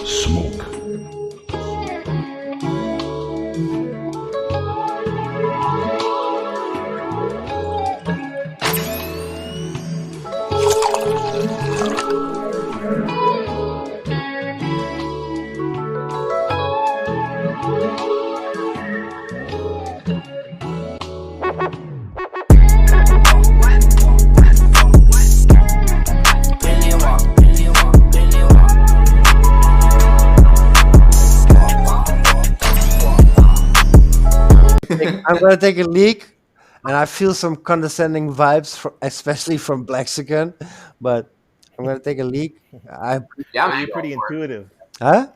Smoke. I'm gonna take a leak, and I feel some condescending vibes, especially from Blaxican. But I'm gonna take a leak. Yeah, Well, man, you're go pretty for it. intuitive. Huh?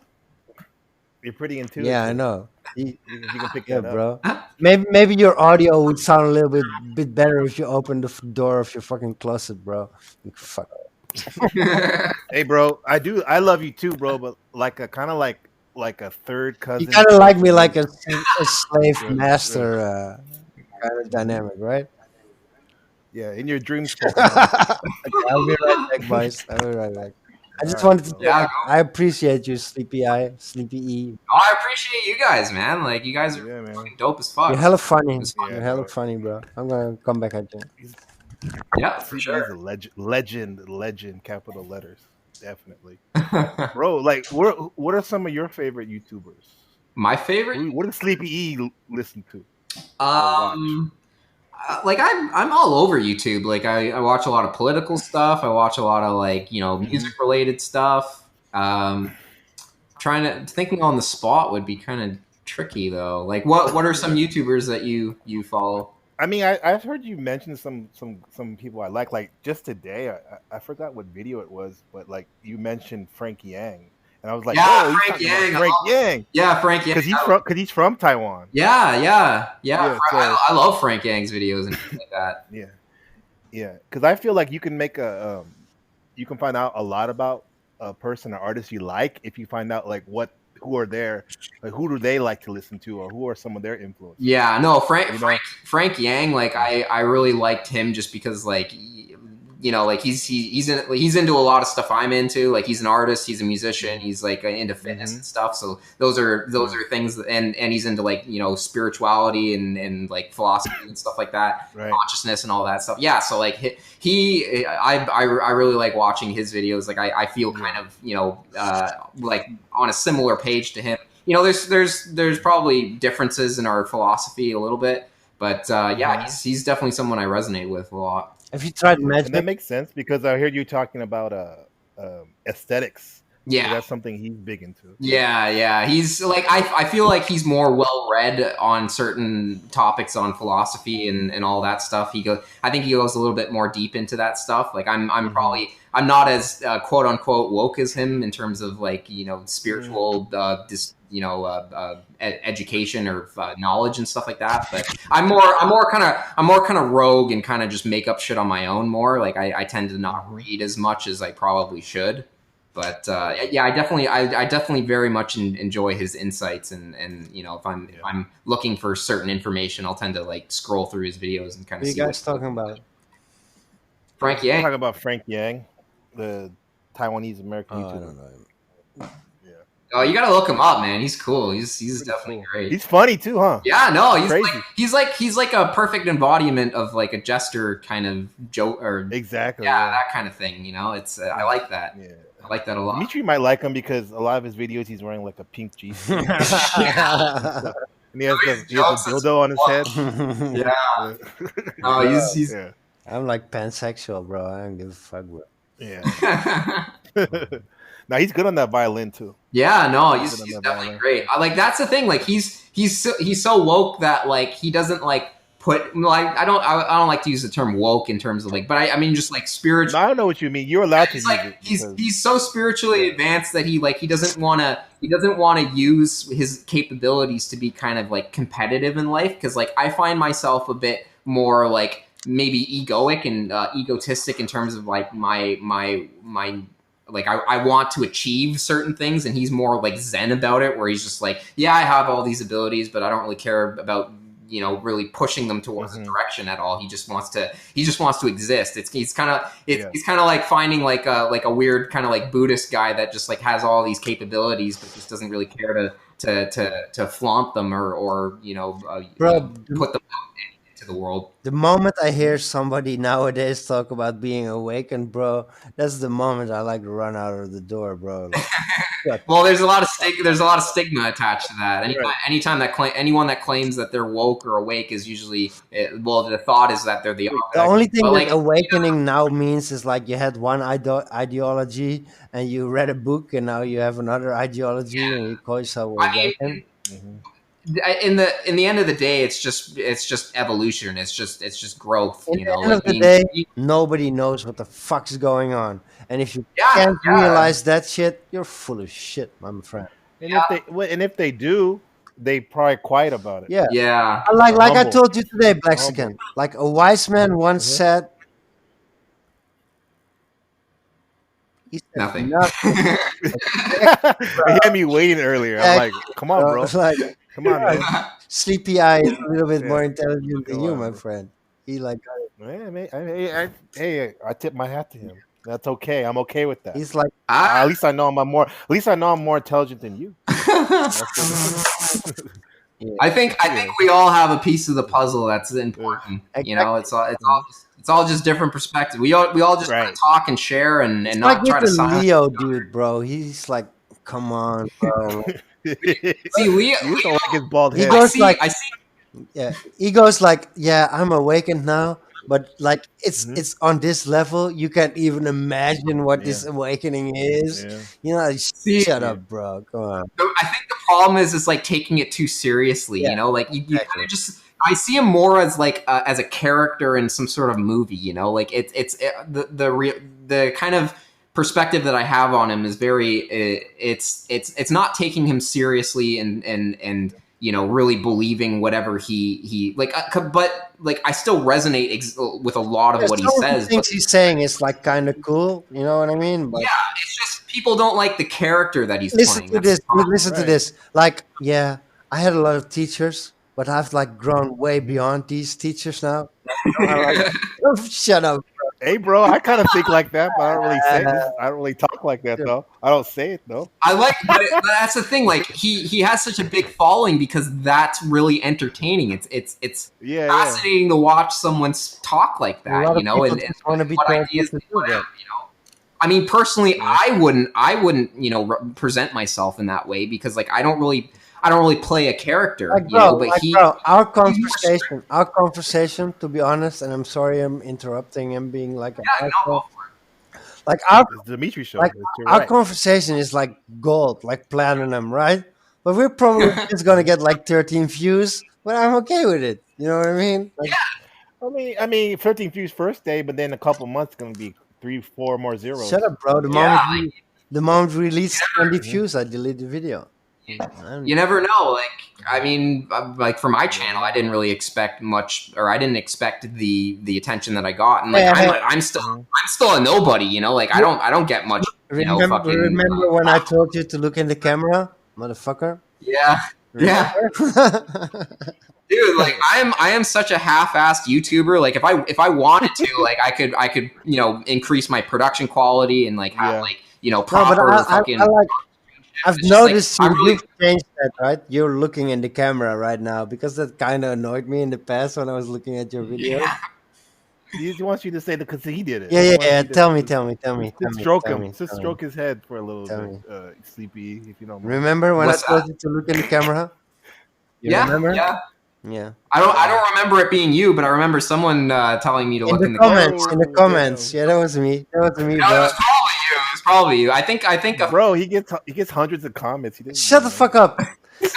You're pretty intuitive. Yeah, I know. You can pick Yeah, that up. bro. Maybe your audio would sound a little bit better if you opened the door of your fucking closet, bro. Fuck. Hey, bro, I love you too, bro. But like a kind of like a third You cousin. kind of like me to like a slave Right, master right. kind of dynamic, right? Yeah, in your dreams, Pokemon. Okay, I'll be right back, boys. I'll be right back. I All just right, wanted to bro. say Yeah, I appreciate you, Sleepy Eye, Sleepy E. oh, I appreciate you guys, man. Like, you guys are Yeah, man. fucking dope as fuck. You're hella funny. It was fun. Yeah, You're hella bro. funny, bro. I'm gonna come back at you. Yeah, for Sleepy is sure. a legend, capital letters, definitely, bro. Like, what are some of your favorite YouTubers? My favorite. What does Sleepy E listen to or watch? Like I'm all over YouTube. Like I watch a lot of political stuff. I watch a lot of like music related stuff. Trying to thinking on the spot would be kind of tricky though. Like what are some YouTubers that you follow? I mean, I've heard you mention some people I like. Like just today, I forgot what video it was, but like you mentioned Frank Yang, and I was like, Yeah, oh, he's Frank talking about Yang. Frank Yang, Yeah, Frank Yang. because he's from Taiwan. Yeah. Yeah, so I love Frank Yang's videos and things like that. yeah, because I feel like you can make you can find out a lot about a person or artist you like if you find out like who are there, like who do they like to listen to, or who are some of their influences. Yeah, no, You know? Frank Yang, like I really liked him just because like like he's into a lot of stuff I'm into. Like he's an artist, he's a musician, he's like into fitness and stuff. So those are things and he's into like spirituality and like philosophy and stuff like that, Right. consciousness and all that stuff. Yeah, so like I really like watching his videos. Like I feel kind of like on a similar page to him. There's probably differences in our philosophy a little bit, but yeah, he's definitely someone I resonate with a lot. Have you tried And magic? that makes sense because I heard you talking about aesthetics. Yeah. So that's something he's big into. Yeah. He's like I feel like he's more well read on certain topics on philosophy and all that stuff. I think he goes a little bit more deep into that stuff. Like I'm not as quote unquote woke as him in terms of like spiritual education or knowledge and stuff like that. But I'm more kind of rogue and kind of just make up shit on my own more. Like I tend to not read as much as I probably should. But yeah, I definitely very much enjoy his insights, and if I'm looking for certain information, I'll tend to like scroll through his videos and kind of What are see you guys talking about? Frank I'm Yang. talking about Frank Yang, the Taiwanese American I YouTuber. don't know him. Oh, you gotta look him up, man. He's cool. He's definitely great. He's funny too, huh? Yeah, no, Crazy. he's like a perfect embodiment of like a jester kind of joke or Exactly. yeah, that kind of thing. It's I like that. Yeah. I like that a lot. Dimitri might like him because a lot of his videos he's wearing like a pink G suit. And he has the dildo on his head. Yeah. Oh, he's Yeah. I'm like pansexual, bro. I don't give a fuck, bro. Yeah. Now he's good on that violin too. Yeah, no, he's Good on that definitely violin. great. Like that's the thing. Like he's so woke that like he doesn't like put like I don't like to use the term woke in terms of like, but I mean just like spiritual. No, I don't know what you mean. You're allowed to He's use like it. he's so spiritually advanced that he doesn't want to use his capabilities to be kind of like competitive in life, because like I find myself a bit more like maybe egoic and egotistic in terms of like my like I want to achieve certain things, and he's more like zen about it, where he's just like, yeah, I have all these abilities, but I don't really care about really pushing them towards a direction at all. He just wants to exist. He's kind of like finding like a weird kind of like Buddhist guy that just like has all these capabilities but just doesn't really care to flaunt them or Bro, put them out into the world. the moment I hear somebody nowadays talk about being awakened, bro, that's the moment I like to run out of the door, bro. Like, Well, there's a lot of stigma attached to that. Anytime anyone that claims that they're woke or awake is usually the thought is that they're the opposite. the only thing But, that like, awakening now means is like you had one ideology and you read a book, and now you have another ideology, and you call yourself I awakened. mean, in the end of the day, it's just evolution. It's just growth. In the end of the day, nobody knows what the fuck's going on, and if you can't realize that shit, you're full of shit, my friend. And if they do, they probably quiet about it. Yeah. Like I Humble. told you today, Blaxican. Like a wise man once said. He said Nothing. He had me waiting earlier. I'm like, come on, bro. Like, Come on, man. Sleepy Eye is a little bit more intelligent than you, my friend. He like, I tip my hat to him. That's okay. I'm okay with that. he's like, At least I know I'm more intelligent than you. I think we all have a piece of the puzzle that's important. You know, it's all just different perspectives. We all just want to talk and share and not like try to with the silence. Leo dude, bro. He's like, come on, bro. See, Leo, like his bald He head. goes like, I see. yeah, he goes like, yeah, I'm awakened now, but like it's on this level, you can't even imagine what this awakening is. Yeah. You know, shut up, bro. Come on. I think the problem is like taking it too seriously. Yeah, you know, like you kind of just. I see him more as like as a character in some sort of movie. You know, like the kind of perspective that I have on him is very. It's not taking him seriously and really believing whatever he like. But like I still resonate with a lot of what he says. Things he's saying is like kind of cool. You know what I mean? But yeah, it's just people don't like the character that he's listen playing. to this. Listen to this. Like, yeah, I had a lot of teachers, but I've like grown way beyond these teachers now. Shut up. Hey, bro, I kind of think like that, but I don't really say it. I don't really talk like that, though. I don't say it, though. I like, but that's the thing. Like he has such a big following because that's really entertaining. It's fascinating to watch someone talk like that, and want to be what ideas they put out, I mean, personally, I wouldn't, present myself in that way because like I don't really play a character, our conversation, to be honest, and I'm sorry I'm interrupting him being like like our Dimitri Show. Like our conversation is like gold, like platinum, right? But we're probably just gonna get like 13 views, but I'm okay with it. You know what I mean? Like, I mean, 13 views first day, but then a couple months gonna be 3-4 more zeros. Shut up, bro. The moment we release 20 views, I delete the video. You never know. Like, I mean, like for my channel, I didn't really expect much, or I didn't expect the attention that I got, and like I'm still a nobody. Like I don't get much. Remember when I told you to look in the camera, motherfucker? Yeah. Remember? Yeah. Dude, like I am such a half-assed YouTuber. Like if I wanted to, like I could increase my production quality and like have proper fucking. I've noticed you've changed that, right? You're looking in the camera right now because that kind of annoyed me in the past when I was looking at your video. Yeah. He wants you to say that because he did it. Yeah. Tell me. Stroke his head for a little bit, sleepy. If you don't mind. Remember when I told you to look in the camera? Remember? Yeah. I don't remember it being you, but I remember someone telling me to look in the comments. In the comments, yeah, that was me. No, it was probably you. I think. Bro, he gets hundreds of comments. Shut the fuck up. He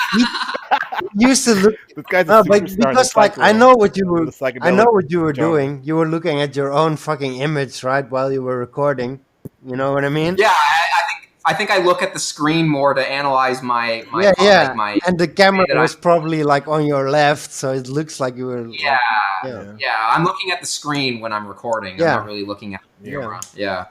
used to look. This guy's because like I know what you were doing. You were looking at your own fucking image, right, while you were recording. You know what I mean? Yeah, I think I look at the screen more to analyze my and the camera was probably like on your left, so it looks like you were. Yeah. I'm looking at the screen when I'm recording. I'm not really looking at the camera. Yeah.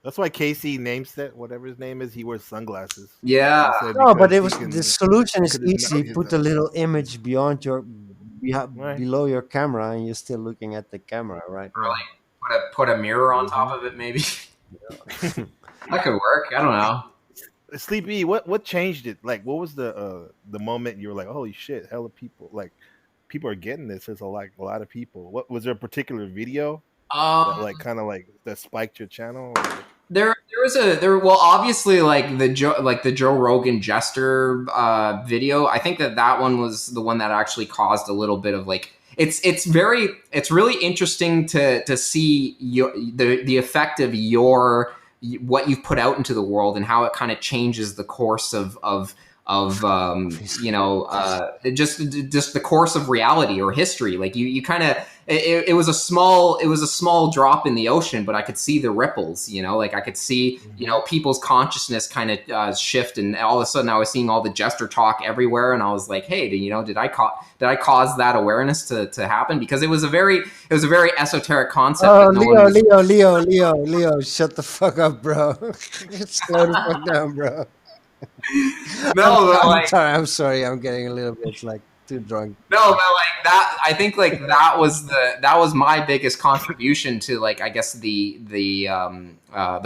That's why Casey Neistat, whatever his name is, he wears sunglasses. Yeah. He said No, but because it he was the can, solution is because easy. his Put a little image beyond your right, below your camera, and you're still looking at the camera, right? Or yeah. like put a mirror on top Mm-hmm. of it, maybe. That could work. I don't know. Sleepy, what changed it? Like, what was the moment you were like, holy shit, hella people, like, people are getting this. There's a lot of people. What was there a particular video that Um, like kind of like that spiked your channel? Or? there was a there well obviously like the Joe Rogan Jester video. I think that one was the one that actually caused a little bit of like it's really interesting to see the effect of your what you've put out into the world and how it kind of changes the course of just the course of reality or history. Like you kind of it was a small drop in the ocean, but I could see the ripples. Like I could see Mm-hmm. people's consciousness kind of shift, and all of a sudden I was seeing all the Jester talk everywhere, and I was like, hey, did I cause that awareness to happen? Because it was a very esoteric concept Oh, that no one was. Leo, shut the fuck up, bro. Slow the fuck down, bro. No, but like I'm sorry. I'm getting a little bit like too drunk. no, but like that, I think like that was my biggest contribution to like I guess the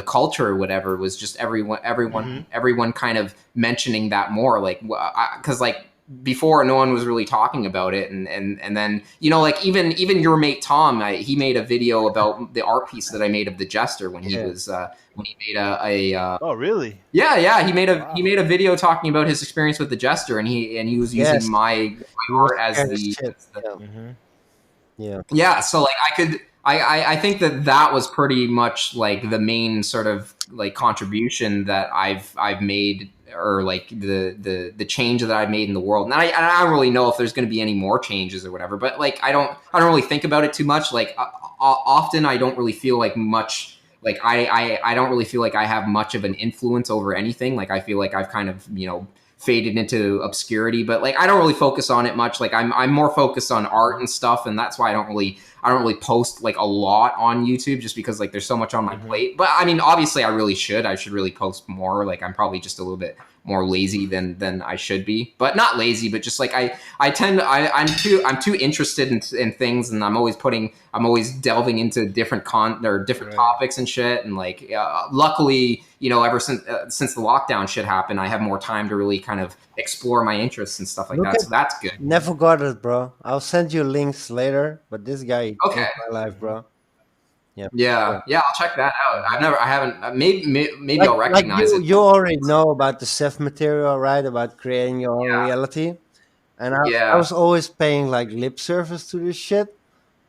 culture or whatever was just Mm-hmm. everyone kind of mentioning that more like because like before no one was really talking about it and then like even your mate Tom he made a video about the art piece that I made of the Jester Yeah. when he made a Oh, really? yeah, he made Wow. a video talking about his experience with the Jester, and he was using Yes. my He was art as scared as the, shit. as the Yeah. Mm-hmm. Yeah. yeah. So like I think that was pretty much like the main sort of like contribution that I've made or like the change that I've made in the world. And I don't really know if there's going to be any more changes or whatever, but like I don't really think about it too much. Like often I don't really feel like much like I don't really feel like I have much of an influence over anything. Like I feel like I've kind of faded into obscurity, but like I don't really focus on it much. Like I'm more focused on art and stuff, and that's why I don't really post like a lot on YouTube just because like there's so much on my Mm-hmm. plate. But I mean, obviously, I should really post more. Like I'm probably just a little bit more lazy than I should be, but not lazy, but just like I tend I'm too interested in things, and I'm always delving into different Right. topics and shit. And like luckily, ever since the lockdown shit happened, I have more time to really kind of explore my interests and stuff like Look that. at So that's good. Never got it, bro. I'll send you links later. But this guy Okay. changed my life, Mm-hmm. bro. Yeah. Yeah, Sure. yeah, I'll check that out. Mm-hmm. I haven't. Maybe Like I'll like recognize you it. you already know about the Ceph material, right? About creating your own Yeah, reality. And I yeah, was always paying like lip service to this shit.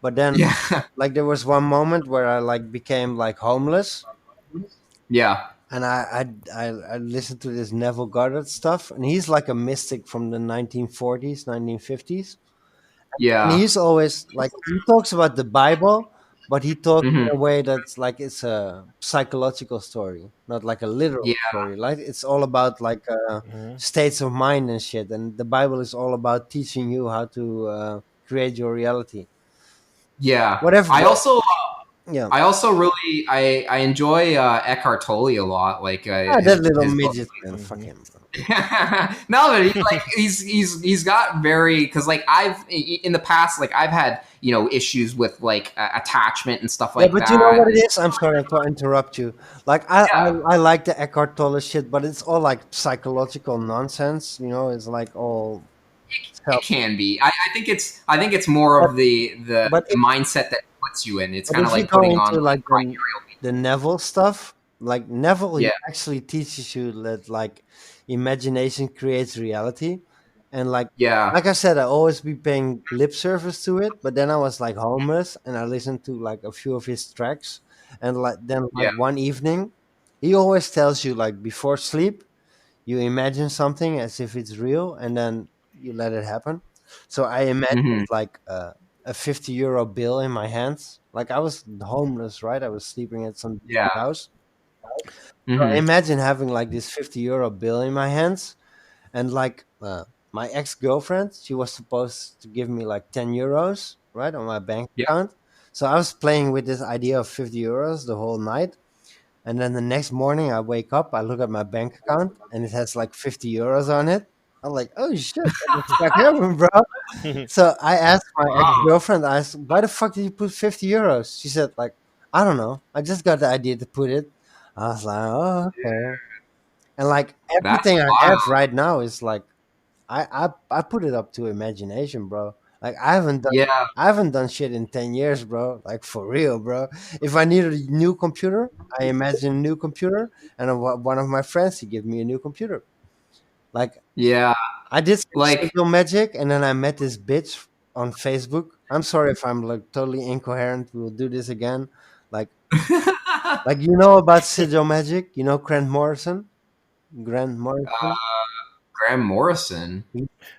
But then yeah, like there was one moment where I like became like homeless, yeah, and I listened to this Neville Goddard stuff, and he's like a mystic from the 1940s, 1950s, and yeah. he's always like he talks about the Bible, but he talks Hmm. in a way that's like it's a psychological story, not like a Yeah, literal story. Like it's all about like Mm-hmm. states of mind and shit, and the Bible is all about teaching you how to create your reality. yeah. Whatever, I bro. also, Yeah. I also really, I enjoy Eckhart Tolle a lot. Like Ah, that little his book. midget, man. Fuck Mm-hmm. him, bro. No, but he's got very because like in the past like I've had issues with like attachment and stuff Yeah, like but you know that. what it is? I'm sorry to interrupt you. Like Yeah, I like the Eckhart Tolle shit, but it's all like psychological nonsense. It's like all it self. can be. I think it's more But of the but if mindset that it puts you in. It's but kind of if you like go putting on into like like the Neville stuff, like Neville, he yeah, actually teaches you that like imagination creates reality, and yeah, like I said, I always be paying lip service to it. But then I was like homeless, and I listened to like a few of his tracks, and like then like yeah. one evening, he always tells you like before sleep, you imagine something as if it's real, and then you let it happen. So I imagined Hmm. like a 50 euro bill in my hands. Like I was homeless, right? I was sleeping at some Yeah. house. So I Hmm. imagine having like this 50 euro bill in my hands, and like my ex girlfriend, she was supposed to give me like 10 euros, right, on my bank Yeah. account. So I was playing with this idea of 50 euros the whole night, And then the next morning I wake up, I look at my bank account, and it has like 50 euros on it. I'm like, oh shit, what the fuck happened, bro? So I asked my ex Wow. girlfriend, I asked, why the fuck did you put 50 euros? She said, like, I don't know. I just got the idea to put it. I was like, oh, okay. And like That's everything I have wild. right now is like, I put it up to imagination, bro. Like Yeah. I haven't done shit in 10 years, bro. Like for real, bro. If I need a new computer, I imagine a new computer, and one of my friends he give me a new computer. Like Yeah. I did some Like simple magic, and then I met this bitch on Facebook. I'm sorry if I'm like totally incoherent. We'll do this again. Like you know about sigil magic? You know Grant Morrison? Grant Morrison? Graham Morrison.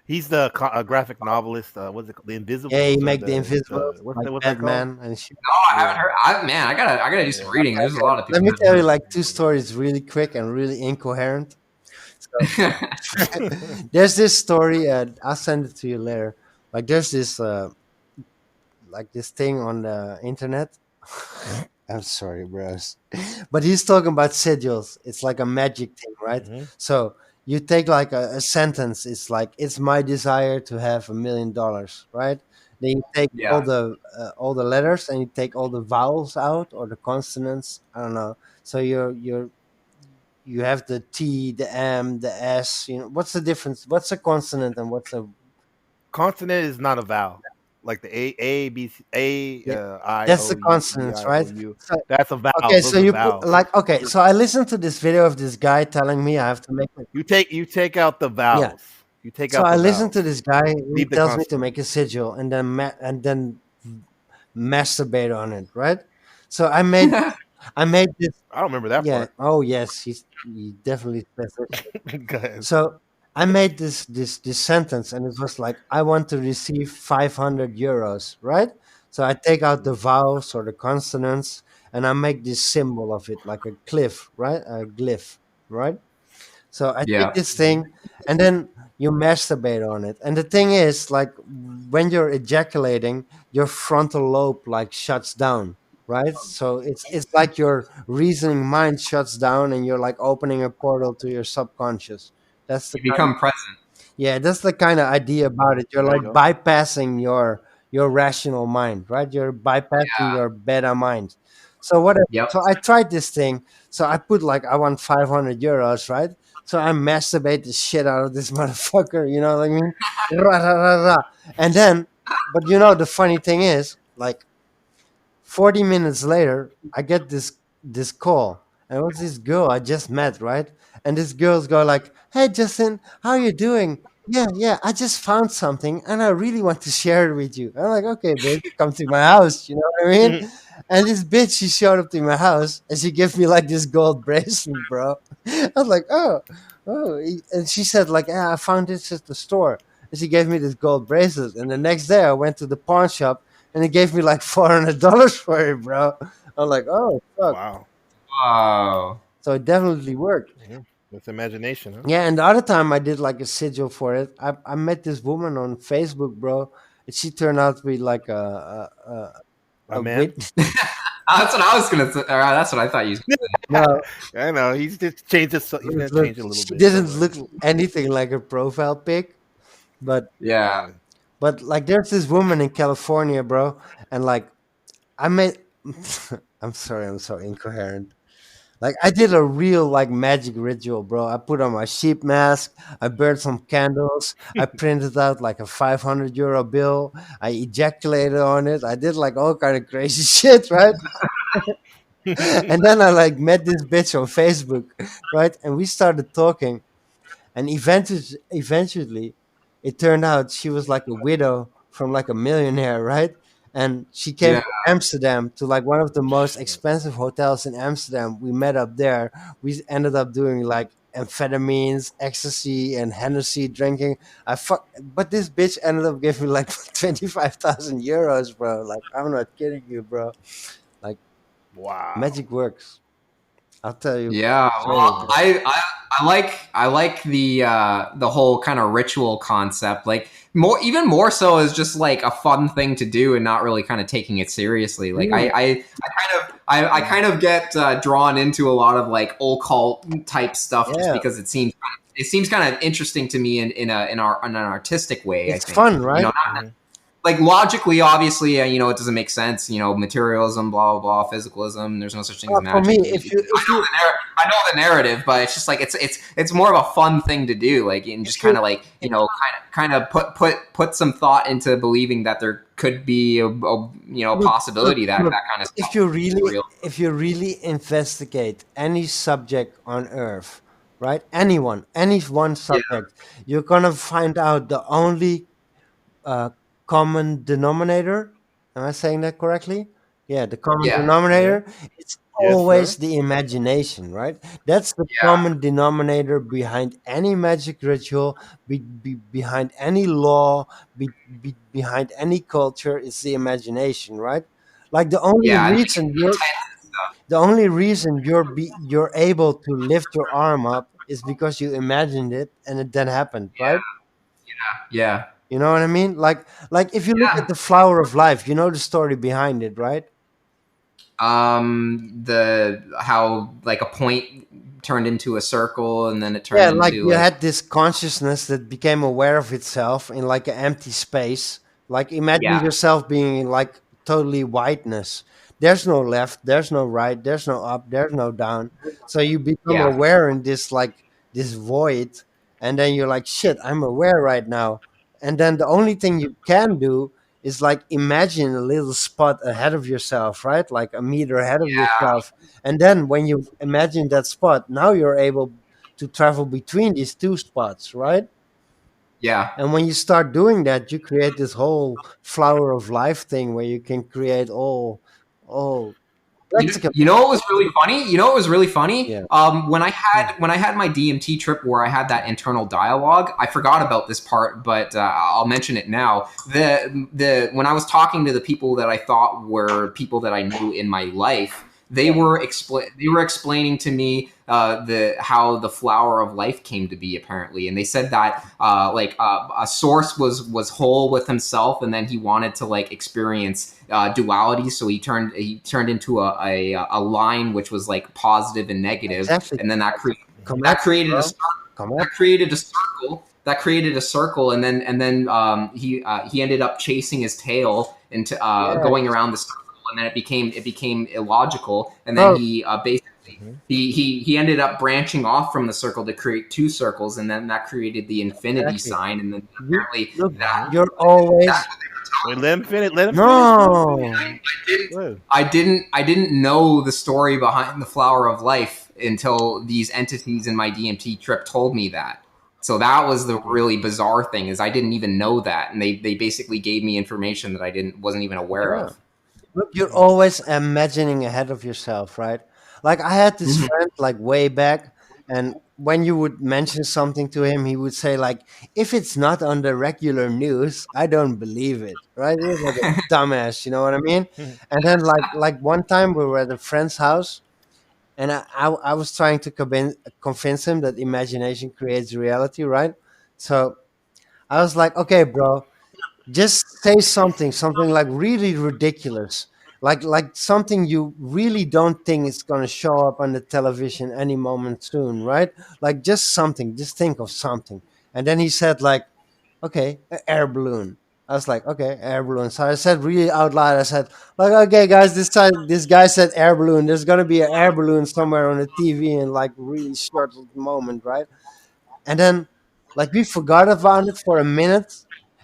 He's the graphic novelist. What's it called? The Yeah, he Invisibles or make the Invisibles like what's that called? Batman and shit. Oh, I haven't Yeah, heard. Man, I gotta do some yeah. reading. There's a lot of Let people me that tell have you like two stories really quick and really incoherent. So heard. there's this story. I'll send it to you later. Like there's this like this thing on the internet. I'm sorry, bros, but he's talking about sigils. It's like a magic thing, right? Hmm. So you take like a sentence. It's like it's my desire to have $1 million, right? Then you take Yeah. all the letters and you take all the vowels out or the consonants. I don't know. So you have the T, the M, the S. You know what's the difference? What's a consonant and what's a Consonant is not a vowel. Like the yeah? I That's O the U E consonants, I O right? U. So That's a vowel. okay, so Those are you put vowels. like okay, so I listened to this video of this guy telling me I have to make it. You take out the Yeah, vowels. You take so out I the listened to vowels. this guy. He Leave the tells me to make consonants. a sigil and then masturbate on it, right? So I made this. I don't remember that Yeah. part. Oh yes, he definitely says it. Go ahead. So I made this sentence, and it was like, I want to receive 500 euros, right? So I take out the vowels or the consonants, and I make this symbol of it, like a cliff, right? A glyph, right? So I take Yeah. this thing, and then you masturbate on it. And the thing is, like when you're ejaculating, your frontal lobe like shuts down, right? So it's like your reasoning mind shuts down, and you're like opening a portal to your subconscious. That's the You kind. become present. Yeah, that's the kind of idea about it. You're There you like go. bypassing your rational mind, right? You're bypassing Yeah. your beta mind. So whatever. Yep. So I tried this thing. So I put like I want 500 euros, right? So I masturbate the shit out of this motherfucker. You know what I mean? Rah, rah, rah, rah. And then, but you know the funny thing is, like 40 minutes later, I get this call. And it was this girl I just met, right? And this girl's go like, "Hey Justin, how you doing? Yeah, yeah, I just found something and I really want to share it with you." I'm like, "Okay, bitch, come to my house." You know what I mean? And this bitch, she showed up to my house and she gave me like this gold bracelet, bro. I was like, and she said like, "Yeah, I found this at the store." And she gave me this gold bracelet. And the next day I went to the pawn shop and he gave me like $400 for it, bro. I'm like, oh fuck. Wow. Wow. So it definitely worked. Yeah. With imagination, huh? Yeah, and the other time I did like a sigil for it. I met this woman on Facebook, bro, and she turned out to be like A a man. wit. That's what I was gonna say. That's what I thought you. No, I know. He's just changed it. He's gonna look, change it a little she bit. Don't didn't worry. look anything like her profile pic, but Yeah. Yeah. like there's this woman in California, bro, and like I made. I'm sorry, I'm so incoherent. Like I did a real like magic ritual, bro. I put on my sheep mask, I burned some candles, I printed out like a 500 euro bill, I ejaculated on it, I did like all kind of crazy shit, right? And then I like met this bitch on Facebook, right? And we started talking, and eventually it turned out she was like a widow from like a millionaire, right? And she came Yeah. to Amsterdam to like one of the most expensive hotels in Amsterdam. We met up there. We ended up doing like amphetamines, ecstasy, and Hennessy drinking. But this bitch ended up giving me like 25,000 euros, bro. Like I'm not kidding you, bro. Like Wow. magic works. I'll tell you. Yeah. Sorry, Well, bro. I like the whole kind of ritual concept. Like even more so as just like a fun thing to do and not really kind of taking it seriously. Like I Mm. I kind of I kind of get drawn into a lot of like occult type stuff just Yeah, because it seems kind of interesting to me in an artistic way. I it's think fun, you right? know, like logically, obviously, it doesn't make sense. Materialism, blah blah blah, physicalism. There's no such thing as For me, magic. I know the narrative, but it's just like it's more of a fun thing to do. Like and just if you kind of like kind of put some thought into believing that there could be a look, look, possibility that look, that kind of if stuff you is really real. if you really investigate any subject on earth, right? Anyone, any one Yeah, subject, you're gonna find out the only uh, common denominator. Am I saying that correctly? Yeah, the common yeah, Yeah. denominator. It's Yes, sir. always the imagination, right? That's the yeah, common denominator behind any magic ritual, behind any law, behind any culture. It's the imagination, right? Like yeah. And like intent and stuff. you're able to lift your arm up is because you imagined it and it then happened, right? Yeah, You know what I mean? Like if you look yeah. at the flower of life, you know the story behind it, right? The how like a point turned into a circle, and then it turned Yeah, like into you like had this consciousness that became aware of itself in like an empty space. Like imagine yeah, yourself being in like totally whiteness. There's no left, there's no right, there's no up, there's no down. So you become yeah, aware in this like this void, and then you're like, shit, I'm aware right now. And then the only thing you can do is like imagine a little spot ahead of yourself, right? Like a meter ahead of yourself. And then when you imagine that spot, now you're able to travel between these two spots, right? yeah. And when you start doing that, you create this whole flower of life thing where you can create all lexical. You know what was really funny? You know what was really funny? Yeah. When I had my DMT trip where I had that internal dialogue, I forgot about this part, but I'll mention it now. The when I was talking to the people that I thought were people that I knew in my life, they were explaining to me the how the flower of life came to be apparently, and they said that a source was whole with himself, and then he wanted to like experience duality, so he turned into a line which was like positive and negative, Exactly. and then Come that at me, created a bro. Come at that created a circle, and then he ended up chasing his tail into yeah, going around the circle, and then it became illogical, and then bro. he basically Hmm. he ended up branching off from the circle to create two circles, and then that created the infinity Exactly. sign, and then You apparently look, that you're that's always what Wait, let him finish. Let him finish, bro. Finish, no. man. didn't Go ahead. I didn't know the story behind the flower of life until these entities in my DMT trip told me that. So that was the really bizarre thing, is I didn't even know that, and they basically gave me information that I didn't wasn't even aware Yeah. of. Look, you're always imagining ahead of yourself, right? Like I had this Mhm. friend like way back, and when you would mention something to him, he would say like, "If it's not on the regular news, I don't believe it." Right? He was like a dumbass, you know what I mean? And then like one time we were at a friend's house, and I was trying to convince him that imagination creates reality, right? So I was like, "Okay, bro, just say something like really ridiculous, like something you really don't think is going to show up on the television any moment soon, right? Like just something, just think of something." And then he said like, "Okay, air balloon." I was like, "Okay, air balloon." So I said really out loud, I said like, "Okay guys, this guy said air balloon, there's going to be an air balloon somewhere on the TV in like really short moment, right?" And then like we forgot about it for a minute,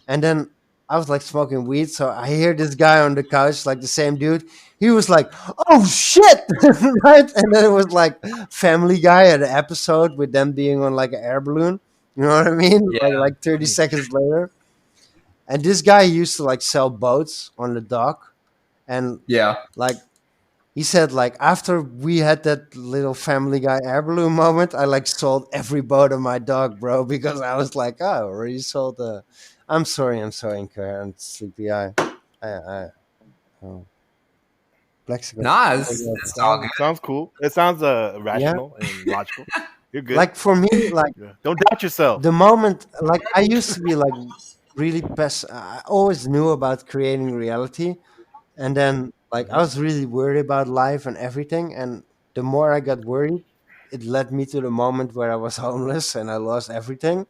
and then I was like smoking weed, so I hear this guy on the couch, like the same dude. He was like, "Oh shit!" Right? And then it was like Family Guy had an episode with them being on like an air balloon. You know what I mean? Yeah, Like 30 seconds later, and this guy used to like sell boats on the dock, and yeah. like he said like after we had that little Family Guy air balloon moment, I like sold every boat of my dog, bro, because I was like, oh, I already sold the. I'm so incoherent, sleepy eye. I oh, Plexico. Nah, it's all good. Sounds cool. It sounds Yeah, rational and logical. You're good. like for me, like Yeah. Don't doubt yourself. the moment, like I used to be like really I always knew about creating reality, and then Like I Hmm. was really worried about life and everything, and the more I got worried, it led me to the moment where I was homeless and I lost everything.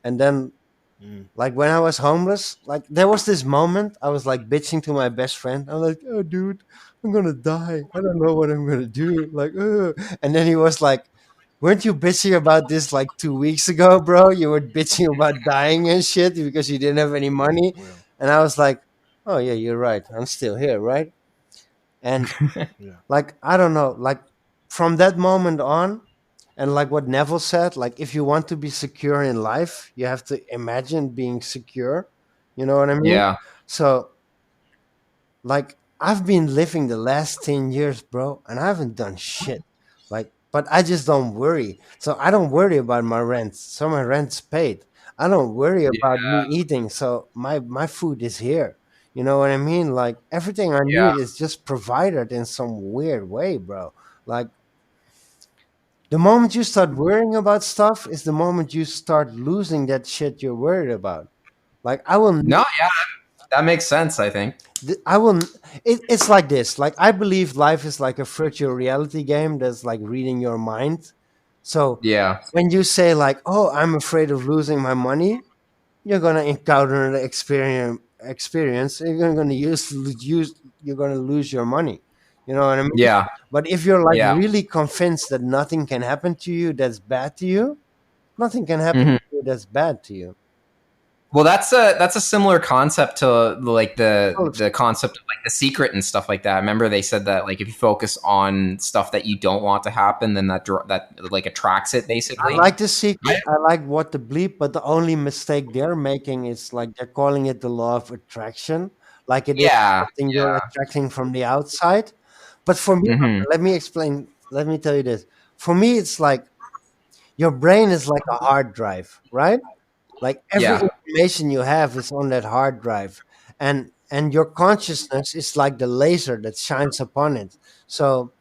And then Mm. like when I was homeless, like there was this moment I was like bitching to my best friend. I'm like, "Oh, dude, I'm gonna die. I don't know what I'm gonna do." Like, ugh. And then he was like, "Weren't you bitching about this like 2 weeks ago, bro? You were bitching about dying and shit because you didn't have any money." Yeah. And I was like, "Oh yeah, you're right. I'm still here, right?" And Yeah. like I don't know, like from that moment on, and like what Neville said, like if you want to be secure in life, you have to imagine being secure. You know what I mean? Yeah. So like I've been living the last 10 years, bro, and I haven't done shit. Like, but I just don't worry. So I don't worry about my rent. So my rent's paid. I don't worry Yeah. about me eating. So my food is here. You know what I mean? Like everything I Yeah. need is just provided in some weird way, bro. Like the moment you start worrying about stuff is the moment you start losing that shit you're worried about. Like I will No, yeah, that makes sense, I think. I will. It's like this. Like I believe life is like a virtual reality game that's like reading your mind. So Yeah. when you say like, "Oh, I'm afraid of losing my money," you're gonna encounter the experience. You're gonna use. You're gonna lose your money. You know what I mean? Yeah. But if you're like Yeah. really convinced that nothing can happen to you that's bad to you, nothing can happen Mhm. to you that's bad to you. Well, that's a similar concept to like Oh, the concept of like The Secret and stuff like that. Remember they said that like if you focus on stuff that you don't want to happen, then that like attracts it I basically. like the secret. I like what the bleep, but the only mistake they're making is like they're calling it the law of attraction, like it is Yeah. something you're attracting from the outside. But for me, Hmm. let me explain. Let me tell you this. For me, it's like your brain is like a hard drive, right? Like every Yeah. information you have is on that hard drive, and your consciousness is like the laser that shines upon it. So